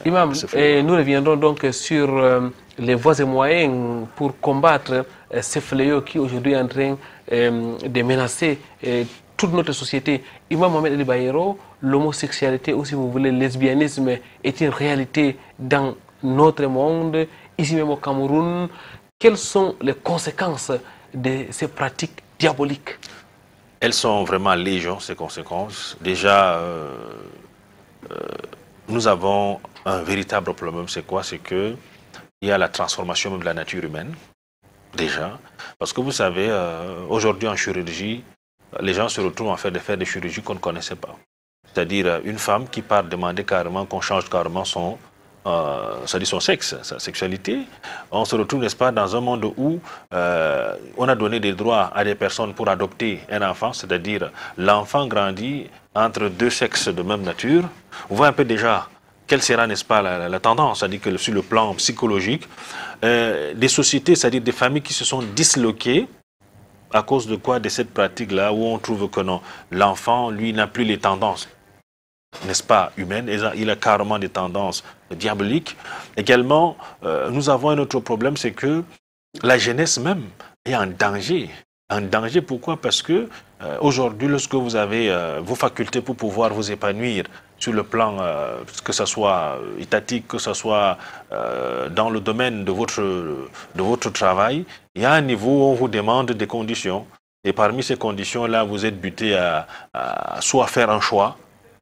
Imam, nous reviendrons donc sur les voies et moyens pour combattre ces fléaux qui aujourd'hui est en train de menacer toute notre société. Imam Mohamed Ali Bayero, l'homosexualité ou si vous voulez le lesbianisme est une réalité dans notre monde, ici même au Cameroun. Quelles sont les conséquences de ces pratiques diaboliques? Elles sont vraiment légion, ces conséquences. Déjà, nous avons un véritable problème. C'est quoi? C'est que il y a la transformation même de la nature humaine, déjà. Parce que vous savez, aujourd'hui en chirurgie, les gens se retrouvent à faire des chirurgies qu'on ne connaissait pas. C'est-à-dire une femme qui part demander carrément qu'on change carrément son sexe, sa sexualité. On se retrouve, n'est-ce pas, dans un monde où on a donné des droits à des personnes pour adopter un enfant, c'est-à-dire l'enfant grandit entre deux sexes de même nature. On voit un peu déjà quelle sera, n'est-ce pas, la tendance, c'est-à-dire que sur le plan psychologique, des sociétés, c'est-à-dire des familles qui se sont disloquées à cause de quoi? De cette pratique-là où on trouve que non, l'enfant, lui, n'a plus les tendances, n'est-ce pas, humaines, il a carrément des tendances diaboliques. Également, nous avons un autre problème, c'est que la jeunesse même est en danger. En danger, pourquoi? Parce que aujourd'hui, lorsque vous avez vos facultés pour pouvoir vous épanouir sur le plan, que ce soit étatique, que ce soit dans le domaine de votre travail, il y a un niveau où on vous demande des conditions. Et parmi ces conditions-là, vous êtes buté à soit faire un choix,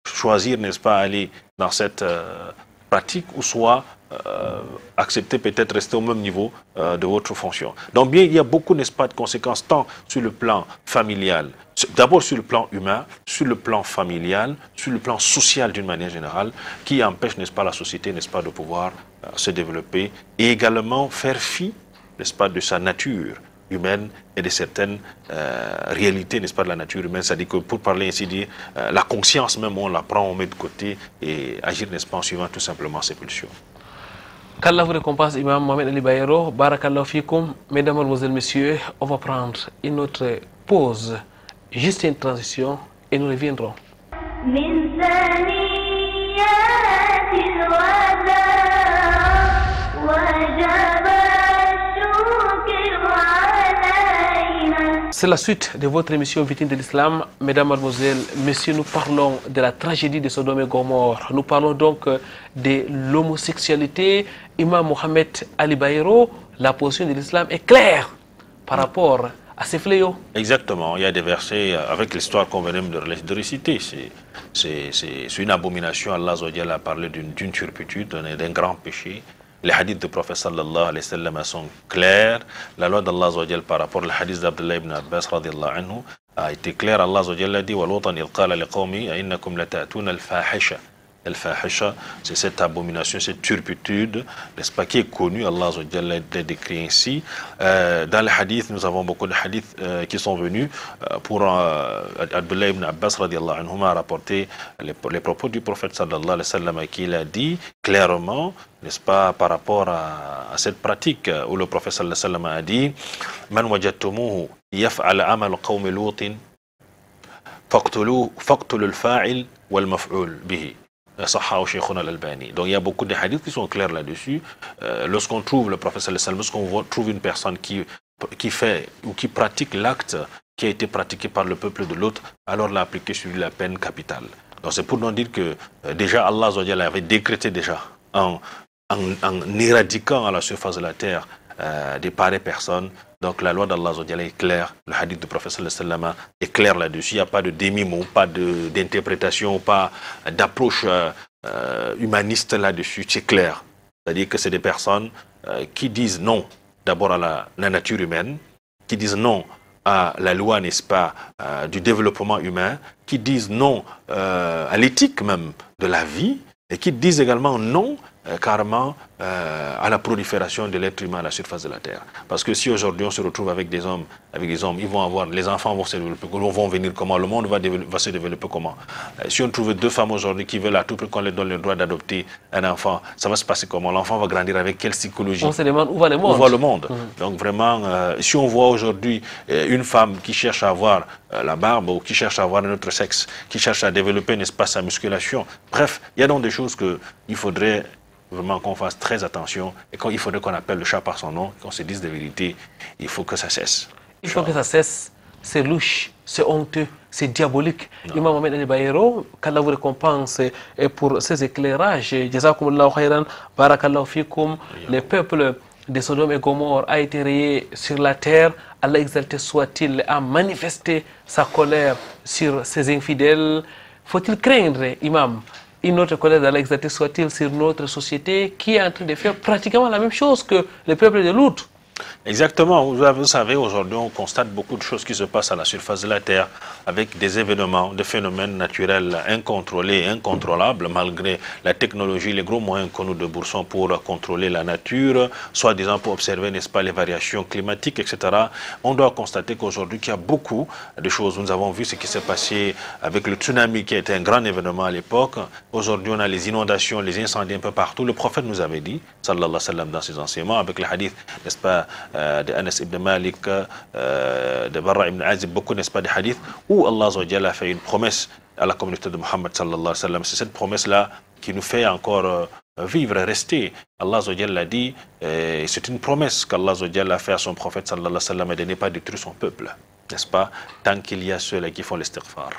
choisir, n'est-ce pas, aller dans cette pratique, ou soit accepter peut-être rester au même niveau de votre fonction. Donc bien, il y a beaucoup, n'est-ce pas, de conséquences, tant sur le plan familial, d'abord sur le plan humain, sur le plan familial, sur le plan social d'une manière générale, qui empêchent, n'est-ce pas, la société, n'est-ce pas, de pouvoir se développer, et également faire fi, n'est-ce pas, de sa nature humaine et de certaines réalités, n'est-ce pas, de la nature humaine. C'est-à-dire que, pour parler ainsi dire, la conscience même, on la prend, on met de côté et agir, n'est-ce pas, en suivant tout simplement ses pulsions. Qu'Allah vous récompense, Imam Mohamed Ali Bayero. Barakallahu fikoum. Mesdames, Mademoiselles, Messieurs, on va prendre une autre pause, juste une transition, et nous reviendrons. C'est la suite de votre émission Vitrine de l'Islam. Mesdames, Mademoiselles, Messieurs, nous parlons de la tragédie de Sodome et Gomorrhe. Nous parlons donc de l'homosexualité. Imam Mohamed Ali Bayero, la position de l'islam est claire par rapport à ces fléaux. Exactement. Il y a des versets avec l'histoire qu'on venait de réciter. C'est une abomination. Allah a parlé d'une turpitude, d'un grand péché. Les hadiths du prophète sallallahu alayhi wa sallam sont clairs. La loi d'Allah par rapport au hadith d'Abdullah ibn Abbas radiallahu anhu a été claire. Allah a dit وَلُوطًا إِذْ قَالَ لِقَوْمِهِ أَإِنَّكُمْ لَتَأْتُونَ الْفَاحِشَةَ. Al-Fahisha, c'est cette abomination, cette turpitude, n'est-ce pas, qui est connue. Allah l'a décrit ainsi. Dans les hadiths, nous avons beaucoup de hadiths qui sont venus pour Abdullah ibn Abbas radiallahu anhu a rapporté les propos du prophète sallallahu alayhi wa sallam, qui l'a dit clairement, n'est-ce pas, par rapport à cette pratique où le prophète sallallahu alayhi wa sallam a dit Man wajadtumuhu yaf'al amal qawmi lutin faqtulu al-fa'il wal maf'ul bihi. Donc il y a beaucoup de hadiths qui sont clairs là-dessus. Lorsqu'on trouve le prophète sallallahu alayhi wa sallam, lorsqu'on trouve une personne qui fait ou qui pratique l'acte qui a été pratiqué par le peuple de l'autre, alors l'a appliqué sur lui la peine capitale. Donc c'est pour nous dire que déjà Allah avait décrété déjà en éradiquant à la surface de la terre des pareilles personnes. Donc la loi d'Allah est claire, le hadith du prophète sallallahu alayhi wa sallam est clair là-dessus. Il n'y a pas de demi-mot, pas d'interprétation, pas d'approche humaniste là-dessus. C'est clair. C'est-à-dire que c'est des personnes qui disent non d'abord à la nature humaine, qui disent non à la loi, n'est-ce pas, du développement humain, qui disent non à l'éthique même de la vie, et qui disent également non carrément à la prolifération de l'être humain à la surface de la terre. Parce que si aujourd'hui on se retrouve avec des hommes, ils vont avoir, les enfants vont se développer, vont venir comment, le monde va se développer comment. Si on trouve deux femmes aujourd'hui qui veulent à tout prix qu'on leur donne le droit d'adopter un enfant, ça va se passer comment? L'enfant va grandir avec quelle psychologie? On se demande où va le monde. Où va le monde. Donc vraiment, si on voit aujourd'hui une femme qui cherche à avoir la barbe ou qui cherche à avoir un autre sexe, qui cherche à développer, n'est-ce pas, sa musculation, bref, il y a donc des choses qu'il faudrait vraiment qu'on fasse très attention, et il faudrait qu'on appelle le chat par son nom, qu'on se dise de vérité, il faut que ça cesse. Il faut que ça cesse, c'est louche, c'est honteux, c'est diabolique. Imam Mohamed Ali Bayero, qu'Allah vous récompense pour ces éclairages. Jazakumullahu khairan, barakallahu fikoum. Le peuple de Sodome et Gomorrhe a été rayé sur la terre. Allah exalté soit-il a manifesté sa colère sur ces infidèles. Faut-il craindre, Imam, une autre colère d'Allah exalté soit-il sur notre société qui est en train de faire pratiquement la même chose que le peuple de Lut. Exactement. Vous savez, aujourd'hui, on constate beaucoup de choses qui se passent à la surface de la Terre avec des événements, des phénomènes naturels incontrôlés, incontrôlables, malgré la technologie, les gros moyens que nous déboursons pour contrôler la nature, soi-disant pour observer, n'est-ce pas, les variations climatiques, etc. On doit constater qu'aujourd'hui, qu'il y a beaucoup de choses. Nous avons vu ce qui s'est passé avec le tsunami, qui a été un grand événement à l'époque. Aujourd'hui, on a les inondations, les incendies un peu partout. Le prophète nous avait dit, sallallahu alayhi wa sallam, dans ses enseignements, avec le hadith, n'est-ce pas, de Anas ibn Malik, de Barra ibn Azib, beaucoup, n'est-ce pas, des hadiths, où Allah a fait une promesse à la communauté de Muhammad sallallahu alayhi wa sallam. C'est cette promesse-là qui nous fait encore vivre et rester. Allah l'a dit, c'est une promesse qu'Allah a fait à son prophète sallallahu alayhi wa sallam de ne pas détruire son peuple, n'est-ce pas, tant qu'il y a ceux-là qui font l'istighfar.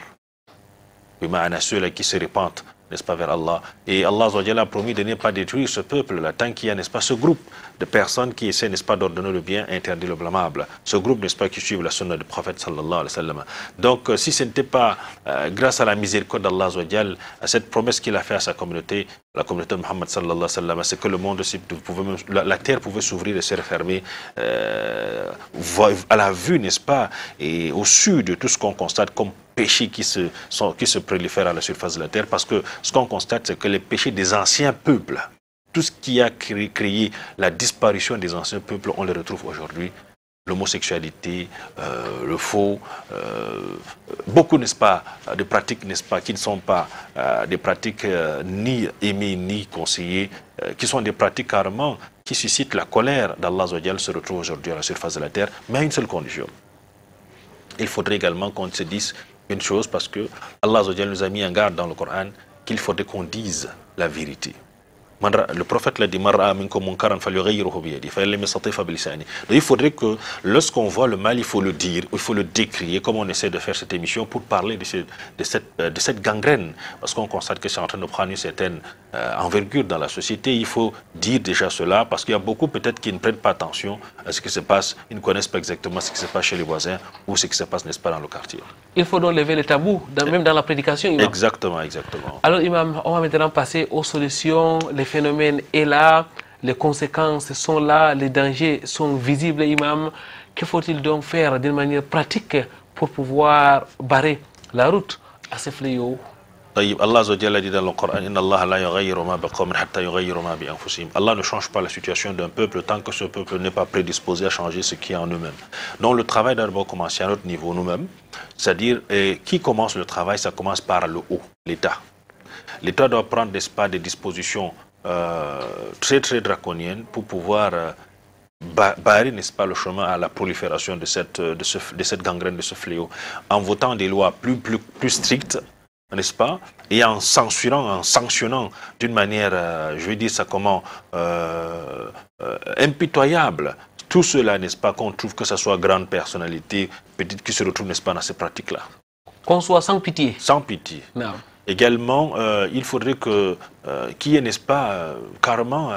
Il y a ceux-là qui se répandent, n'est-ce pas, vers Allah. Et Allah a promis de ne pas détruire ce peuple-là, tant qu'il y a, n'est-ce pas, ce groupe de personnes qui essaient, n'est-ce pas, d'ordonner le bien, interdire le blâmable. Ce groupe, n'est-ce pas, qui suivent la sunna du prophète, sallallahu alayhi wa sallam. Donc, si ce n'était pas grâce à la miséricorde d'Allah, à cette promesse qu'il a fait à sa communauté, la communauté de Muhammad, sallallahu alayhi wa sallam, c'est que le monde aussi la terre pouvait s'ouvrir et se refermer à la vue, n'est-ce pas, et au sud de tout ce qu'on constate comme péchés qui se prolifèrent à la surface de la terre, parce que ce qu'on constate, c'est que les péchés des anciens peuples, tout ce qui a créé la disparition des anciens peuples, on les retrouve aujourd'hui. L'homosexualité, le faux, beaucoup, n'est-ce pas, de pratiques, n'est-ce pas, qui ne sont pas des pratiques ni aimées ni conseillées, qui sont des pratiques carrément qui suscitent la colère d'Allah se retrouvent aujourd'hui à la surface de la terre, mais à une seule condition. Il faudrait également qu'on se dise une chose, parce que Allah nous a mis en garde dans le Coran qu'il faudrait qu'on dise la vérité. Le prophète l'a dit, il faudrait que lorsqu'on voit le mal, il faut le dire, il faut le décrier, comme on essaie de faire cette émission pour parler de cette gangrène, parce qu'on constate que c'est en train de prendre une certaine envergure dans la société. Il faut dire déjà cela, parce qu'il y a beaucoup peut-être qui ne prennent pas attention à ce qui se passe, ils ne connaissent pas exactement ce qui se passe chez les voisins ou ce qui se passe, n'est-ce pas, dans le quartier. Il faut donc lever le tabou, même dans la prédication, imam. Exactement, exactement. Alors imam, on va maintenant passer aux solutions. Les phénomènes est là, les conséquences sont là, les dangers sont visibles, imam. Que faut-il donc faire d'une manière pratique pour pouvoir barrer la route à ces fléaux? Allah dit dans le Coran, Allah ne change pas la situation d'un peuple tant que ce peuple n'est pas prédisposé à changer ce qui est en eux-mêmes. Donc le travail doit d'abord commencer à notre niveau, nous-mêmes. C'est-à-dire, qui commence le travail? Ça commence par le haut, l'État. L'État doit prendre, n'est-ce pas, des dispositions très très draconiennes pour pouvoir barrer, n'est-ce pas, le chemin à la prolifération de cette gangrène, de ce fléau, en votant des lois plus strictes, n'est-ce pas, et en sanctionnant d'une manière, je vais dire ça comment, impitoyable, tout cela, n'est-ce pas, qu'on trouve que ce soit grande personnalité, petite, qui se retrouve, n'est-ce pas, dans ces pratiques-là. Qu'on soit sans pitié. Sans pitié. Non. Également, il faudrait qu'il y ait, n'est-ce pas, carrément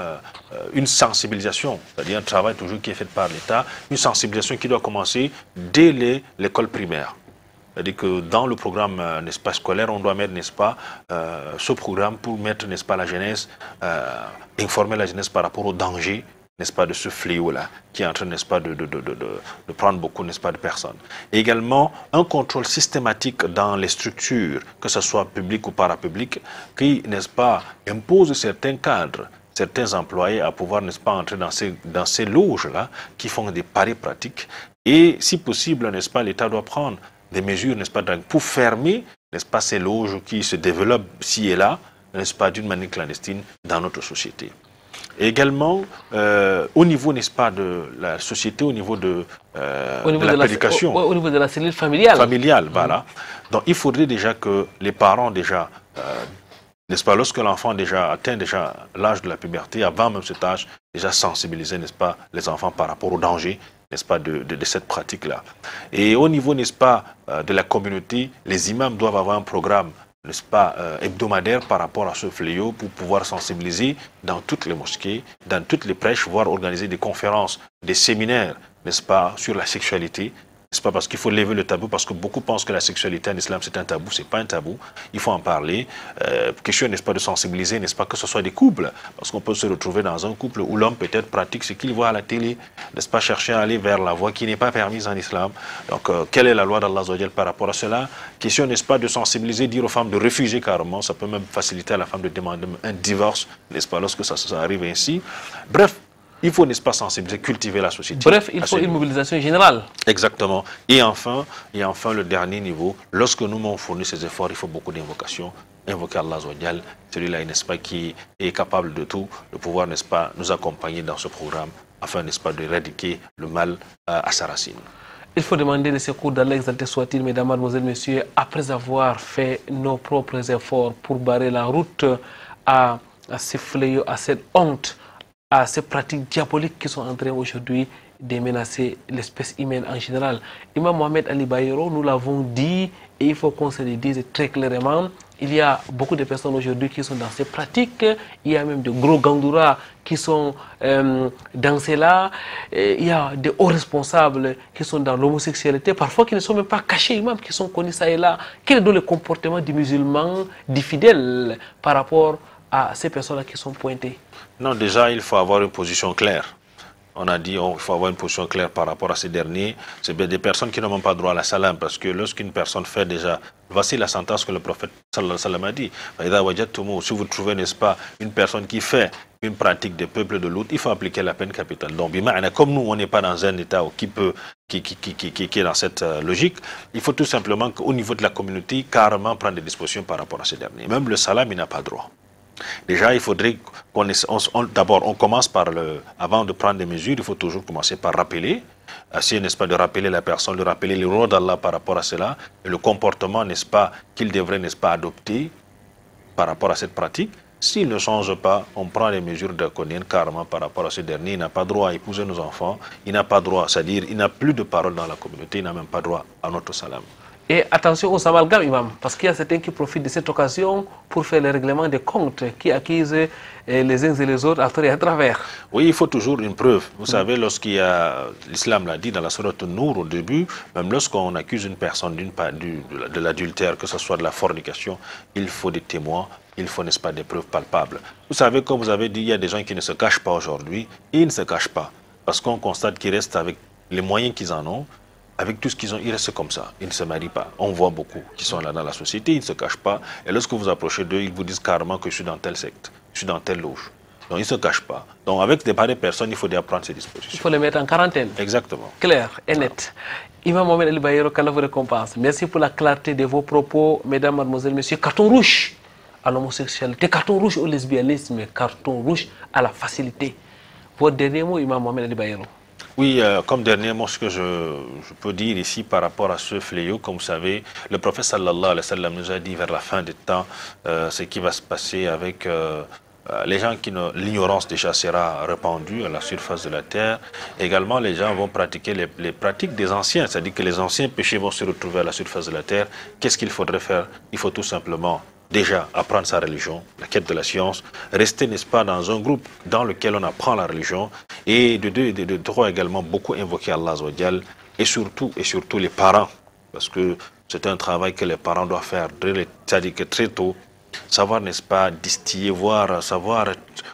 une sensibilisation, c'est-à-dire un travail toujours qui est fait par l'État, une sensibilisation qui doit commencer dès l'école primaire. C'est-à-dire que dans le programme, n'est-ce pas, scolaire, on doit mettre, n'est-ce pas, ce programme pour mettre, n'est-ce pas, la jeunesse, informer la jeunesse par rapport aux dangers, n'est-ce pas, de ce fléau-là, qui est en train, n'est-ce pas, de prendre beaucoup, n'est-ce pas, de personnes. Et également, un contrôle systématique dans les structures, que ce soit public ou parapublic, qui, n'est-ce pas, impose certains cadres, certains employés à pouvoir, n'est-ce pas, entrer dans ces loges-là, qui font des pareilles pratiques. Et, si possible, n'est-ce pas, l'État doit prendre des mesures, n'est-ce pas, pour fermer, n'est-ce pas, ces loges qui se développent ci et là, n'est-ce pas, d'une manière clandestine dans notre société. Et également, au niveau, n'est-ce pas, de la société, au niveau de la prédication. Au niveau de la cellule familiale. Familiale, voilà. Donc, il faudrait déjà que les parents, déjà, n'est-ce pas, lorsque l'enfant atteint déjà l'âge de la puberté, avant même cet âge, déjà sensibiliser, n'est-ce pas, les enfants par rapport au danger, n'est-ce pas, de cette pratique-là. Et au niveau, n'est-ce pas, de la communauté, les imams doivent avoir un programme, n'est-ce pas, hebdomadaire par rapport à ce fléau pour pouvoir sensibiliser dans toutes les mosquées, dans toutes les prêches, voire organiser des conférences, des séminaires, n'est-ce pas, sur la sexualité, n'est-ce pas, parce qu'il faut lever le tabou, parce que beaucoup pensent que la sexualité en islam c'est un tabou, c'est pas un tabou, il faut en parler. Question, n'est-ce pas, de sensibiliser, n'est-ce pas, que ce soit des couples, parce qu'on peut se retrouver dans un couple où l'homme peut-être pratique ce qu'il voit à la télé, n'est-ce pas, chercher à aller vers la voie qui n'est pas permise en islam. Donc, quelle est la loi d'Allah par rapport à cela? Question, n'est-ce pas, de sensibiliser, dire aux femmes de refuser carrément, ça peut même faciliter à la femme de demander un divorce, n'est-ce pas, lorsque ça arrive ainsi. Bref, il faut, n'est-ce pas, sensibiliser, cultiver la société. Bref, il faut une mobilisation générale. Exactement. Et enfin, le dernier niveau, lorsque nous on fournit ces efforts, il faut beaucoup d'invocations. Invoquer Allah Azzawajal, celui-là, n'est-ce pas, qui est capable de tout, de pouvoir, n'est-ce pas, nous accompagner dans ce programme, afin, n'est-ce pas, d'éradiquer le mal à sa racine. Il faut demander le secours d'Allah exalté soit-il, mesdames, mademoiselles, messieurs, après avoir fait nos propres efforts pour barrer la route à ces fléaux, à cette honte, à ces pratiques diaboliques qui sont en train aujourd'hui de menacer l'espèce humaine en général. Imam Mohamed Ali Bayero, nous l'avons dit, et il faut qu'on se le dise très clairement, il y a beaucoup de personnes aujourd'hui qui sont dans ces pratiques, il y a même de gros gandouras qui sont dans cela, il y a des hauts responsables qui sont dans l'homosexualité, parfois qui ne sont même pas cachés, même qui sont connus ça et là. Quel est donc le comportement du musulman, du fidèle, par rapport à ces personnes-là qui sont pointées? Non, déjà, il faut avoir une position claire. On a dit qu'il faut avoir une position claire par rapport à ces derniers. C'est des personnes qui n'ont même pas droit à la salam, parce que lorsqu'une personne fait déjà... Voici la sentence que le prophète sallallahu alayhi wa sallam a dit. Si vous trouvez, n'est-ce pas, une personne qui fait une pratique des peuples de l'autre, il faut appliquer la peine capitale. Donc, comme nous, on n'est pas dans un état qui est dans cette logique, il faut tout simplement qu'au niveau de la communauté, carrément prendre des dispositions par rapport à ces derniers. Même le salam, il n'a pas droit. Déjà, il faudrait d'abord, on commence par avant de prendre des mesures, il faut toujours commencer par rappeler, essayer, n'est-ce pas, de rappeler la personne, de rappeler le rôle d'Allah par rapport à cela, et le comportement, n'est-ce pas, qu'il devrait, n'est-ce pas, adopter par rapport à cette pratique. S'il ne change pas, on prend les mesures draconiennes carrément par rapport à ce dernier. Il n'a pas droit à épouser nos enfants, il n'a pas droit, c'est-à-dire, il n'a plus de parole dans la communauté, il n'a même pas droit à notre salam. Et attention aux amalgames, imam, parce qu'il y a certains qui profitent de cette occasion pour faire le règlement des comptes, qui accusent les uns et les autres à tort et à travers. Oui, il faut toujours une preuve. Vous savez, lorsqu'il y a, l'islam l'a dit dans la sourate Nour au début, même lorsqu'on accuse une personne de l'adultère, que ce soit de la fornication, il faut des témoins, il faut, n'est-ce pas, des preuves palpables. Vous savez, comme vous avez dit, il y a des gens qui ne se cachent pas aujourd'hui, et ils ne se cachent pas, parce qu'on constate qu'ils restent avec les moyens qu'ils en ont. Avec tout ce qu'ils ont, ils restent comme ça. Ils ne se marient pas. On voit beaucoup qui sont là dans la société, ils ne se cachent pas. Et lorsque vous approchez d'eux, ils vous disent carrément que je suis dans telle secte, je suis dans telle loge. Donc ils ne se cachent pas. Donc avec des pareilles personnes, il faut déjà prendre ces dispositions. Il faut les mettre en quarantaine. Exactement. Clair et net. Imam Mohamed Ali Bayero, qu'Allah vous récompense. Merci pour la clarté de vos propos, mesdames, mademoiselles, messieurs. Carton rouge à l'homosexualité, carton rouge au lesbianisme, carton rouge à la facilité. Votre dernier mot, Imam Mohamed Ali Bayero? Oui, comme dernier mot, ce que je peux dire ici par rapport à ce fléau, comme vous savez, le prophète sallallahu alayhi wa sallam nous a dit vers la fin des temps ce qui va se passer avec les gens qui l'ignorance déjà sera répandue à la surface de la terre. Également, les gens vont pratiquer les pratiques des anciens, c'est-à-dire que les anciens péchés vont se retrouver à la surface de la terre. Qu'est-ce qu'il faudrait faire? Il faut tout simplement déjà apprendre sa religion, la quête de la science, rester, n'est-ce pas, dans un groupe dans lequel on apprend la religion, et de trois également beaucoup invoquer Allah Azzawajal, et surtout les parents, parce que c'est un travail que les parents doivent faire, c'est-à-dire que très tôt, savoir, n'est-ce pas, distiller, savoir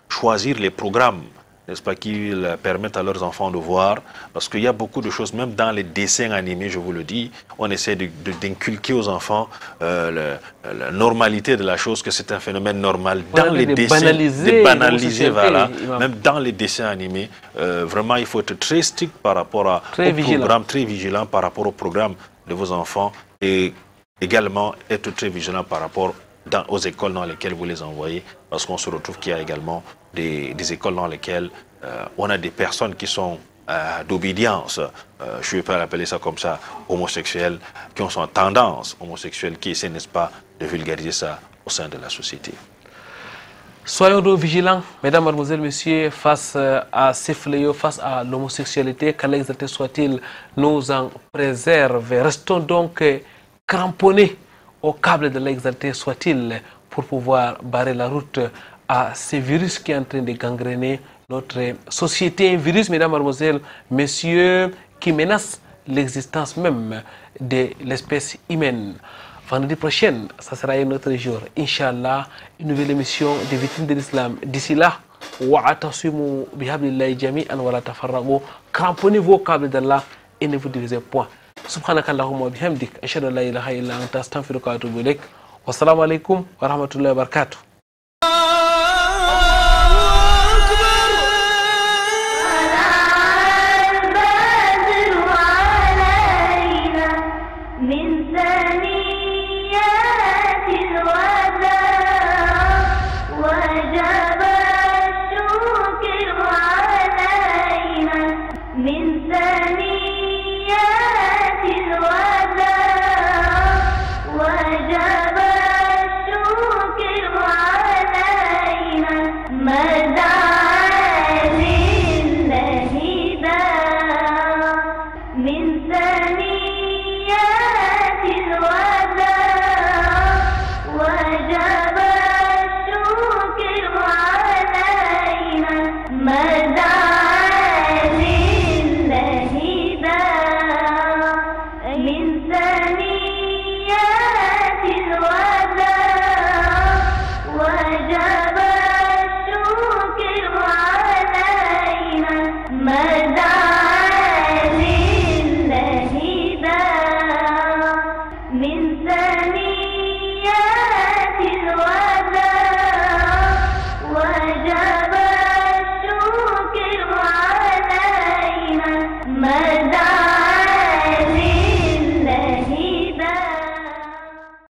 choisir les programmes, n'est-ce pas, qui permettent à leurs enfants de voir, parce qu'il y a beaucoup de choses, même dans les dessins animés, je vous le dis, on essaie d'inculquer aux enfants la normalité de la chose, que c'est un phénomène normal. Dans les dessins, de banaliser, voilà, même dans les dessins animés, vraiment il faut être très strict par rapport au programme, très vigilant par rapport au programme de vos enfants, et également être très vigilant par rapport aux écoles dans lesquelles vous les envoyez, parce qu'on se retrouve qu'il y a également des écoles dans lesquelles on a des personnes qui sont d'obédience, je ne vais pas l'appeler ça comme ça, homosexuels, qui ont son tendance homosexuelle, qui essaient, n'est-ce pas, de vulgariser ça au sein de la société. Soyons donc vigilants, mesdames, mademoiselles, messieurs, face à ces fléaux, face à l'homosexualité, qu'Allah exalté soit-il nous en préserve. Restons donc cramponnés au câble de l'exalté soit-il pour pouvoir barrer la route à ces virus qui est en train de gangréner notre société. Un virus, mesdames, mademoiselles, messieurs, qui menace l'existence même de l'espèce humaine. Vendredi prochain, ça sera un autre jour. Inch'Allah, une nouvelle émission des victimes de l'islam. D'ici là, wa'atasimu bihablillahi jami'an wa la tafarraqu. Cramponnez vos câbles d'Allah et ne vous divisez point. Subhanaka Allahumma bihamdik. Ashhadu an la ilaha illa anta astaghfiruka wa atubu ilaik. Wassalamu alaikum wa rahmatullahi wa barakatuh. من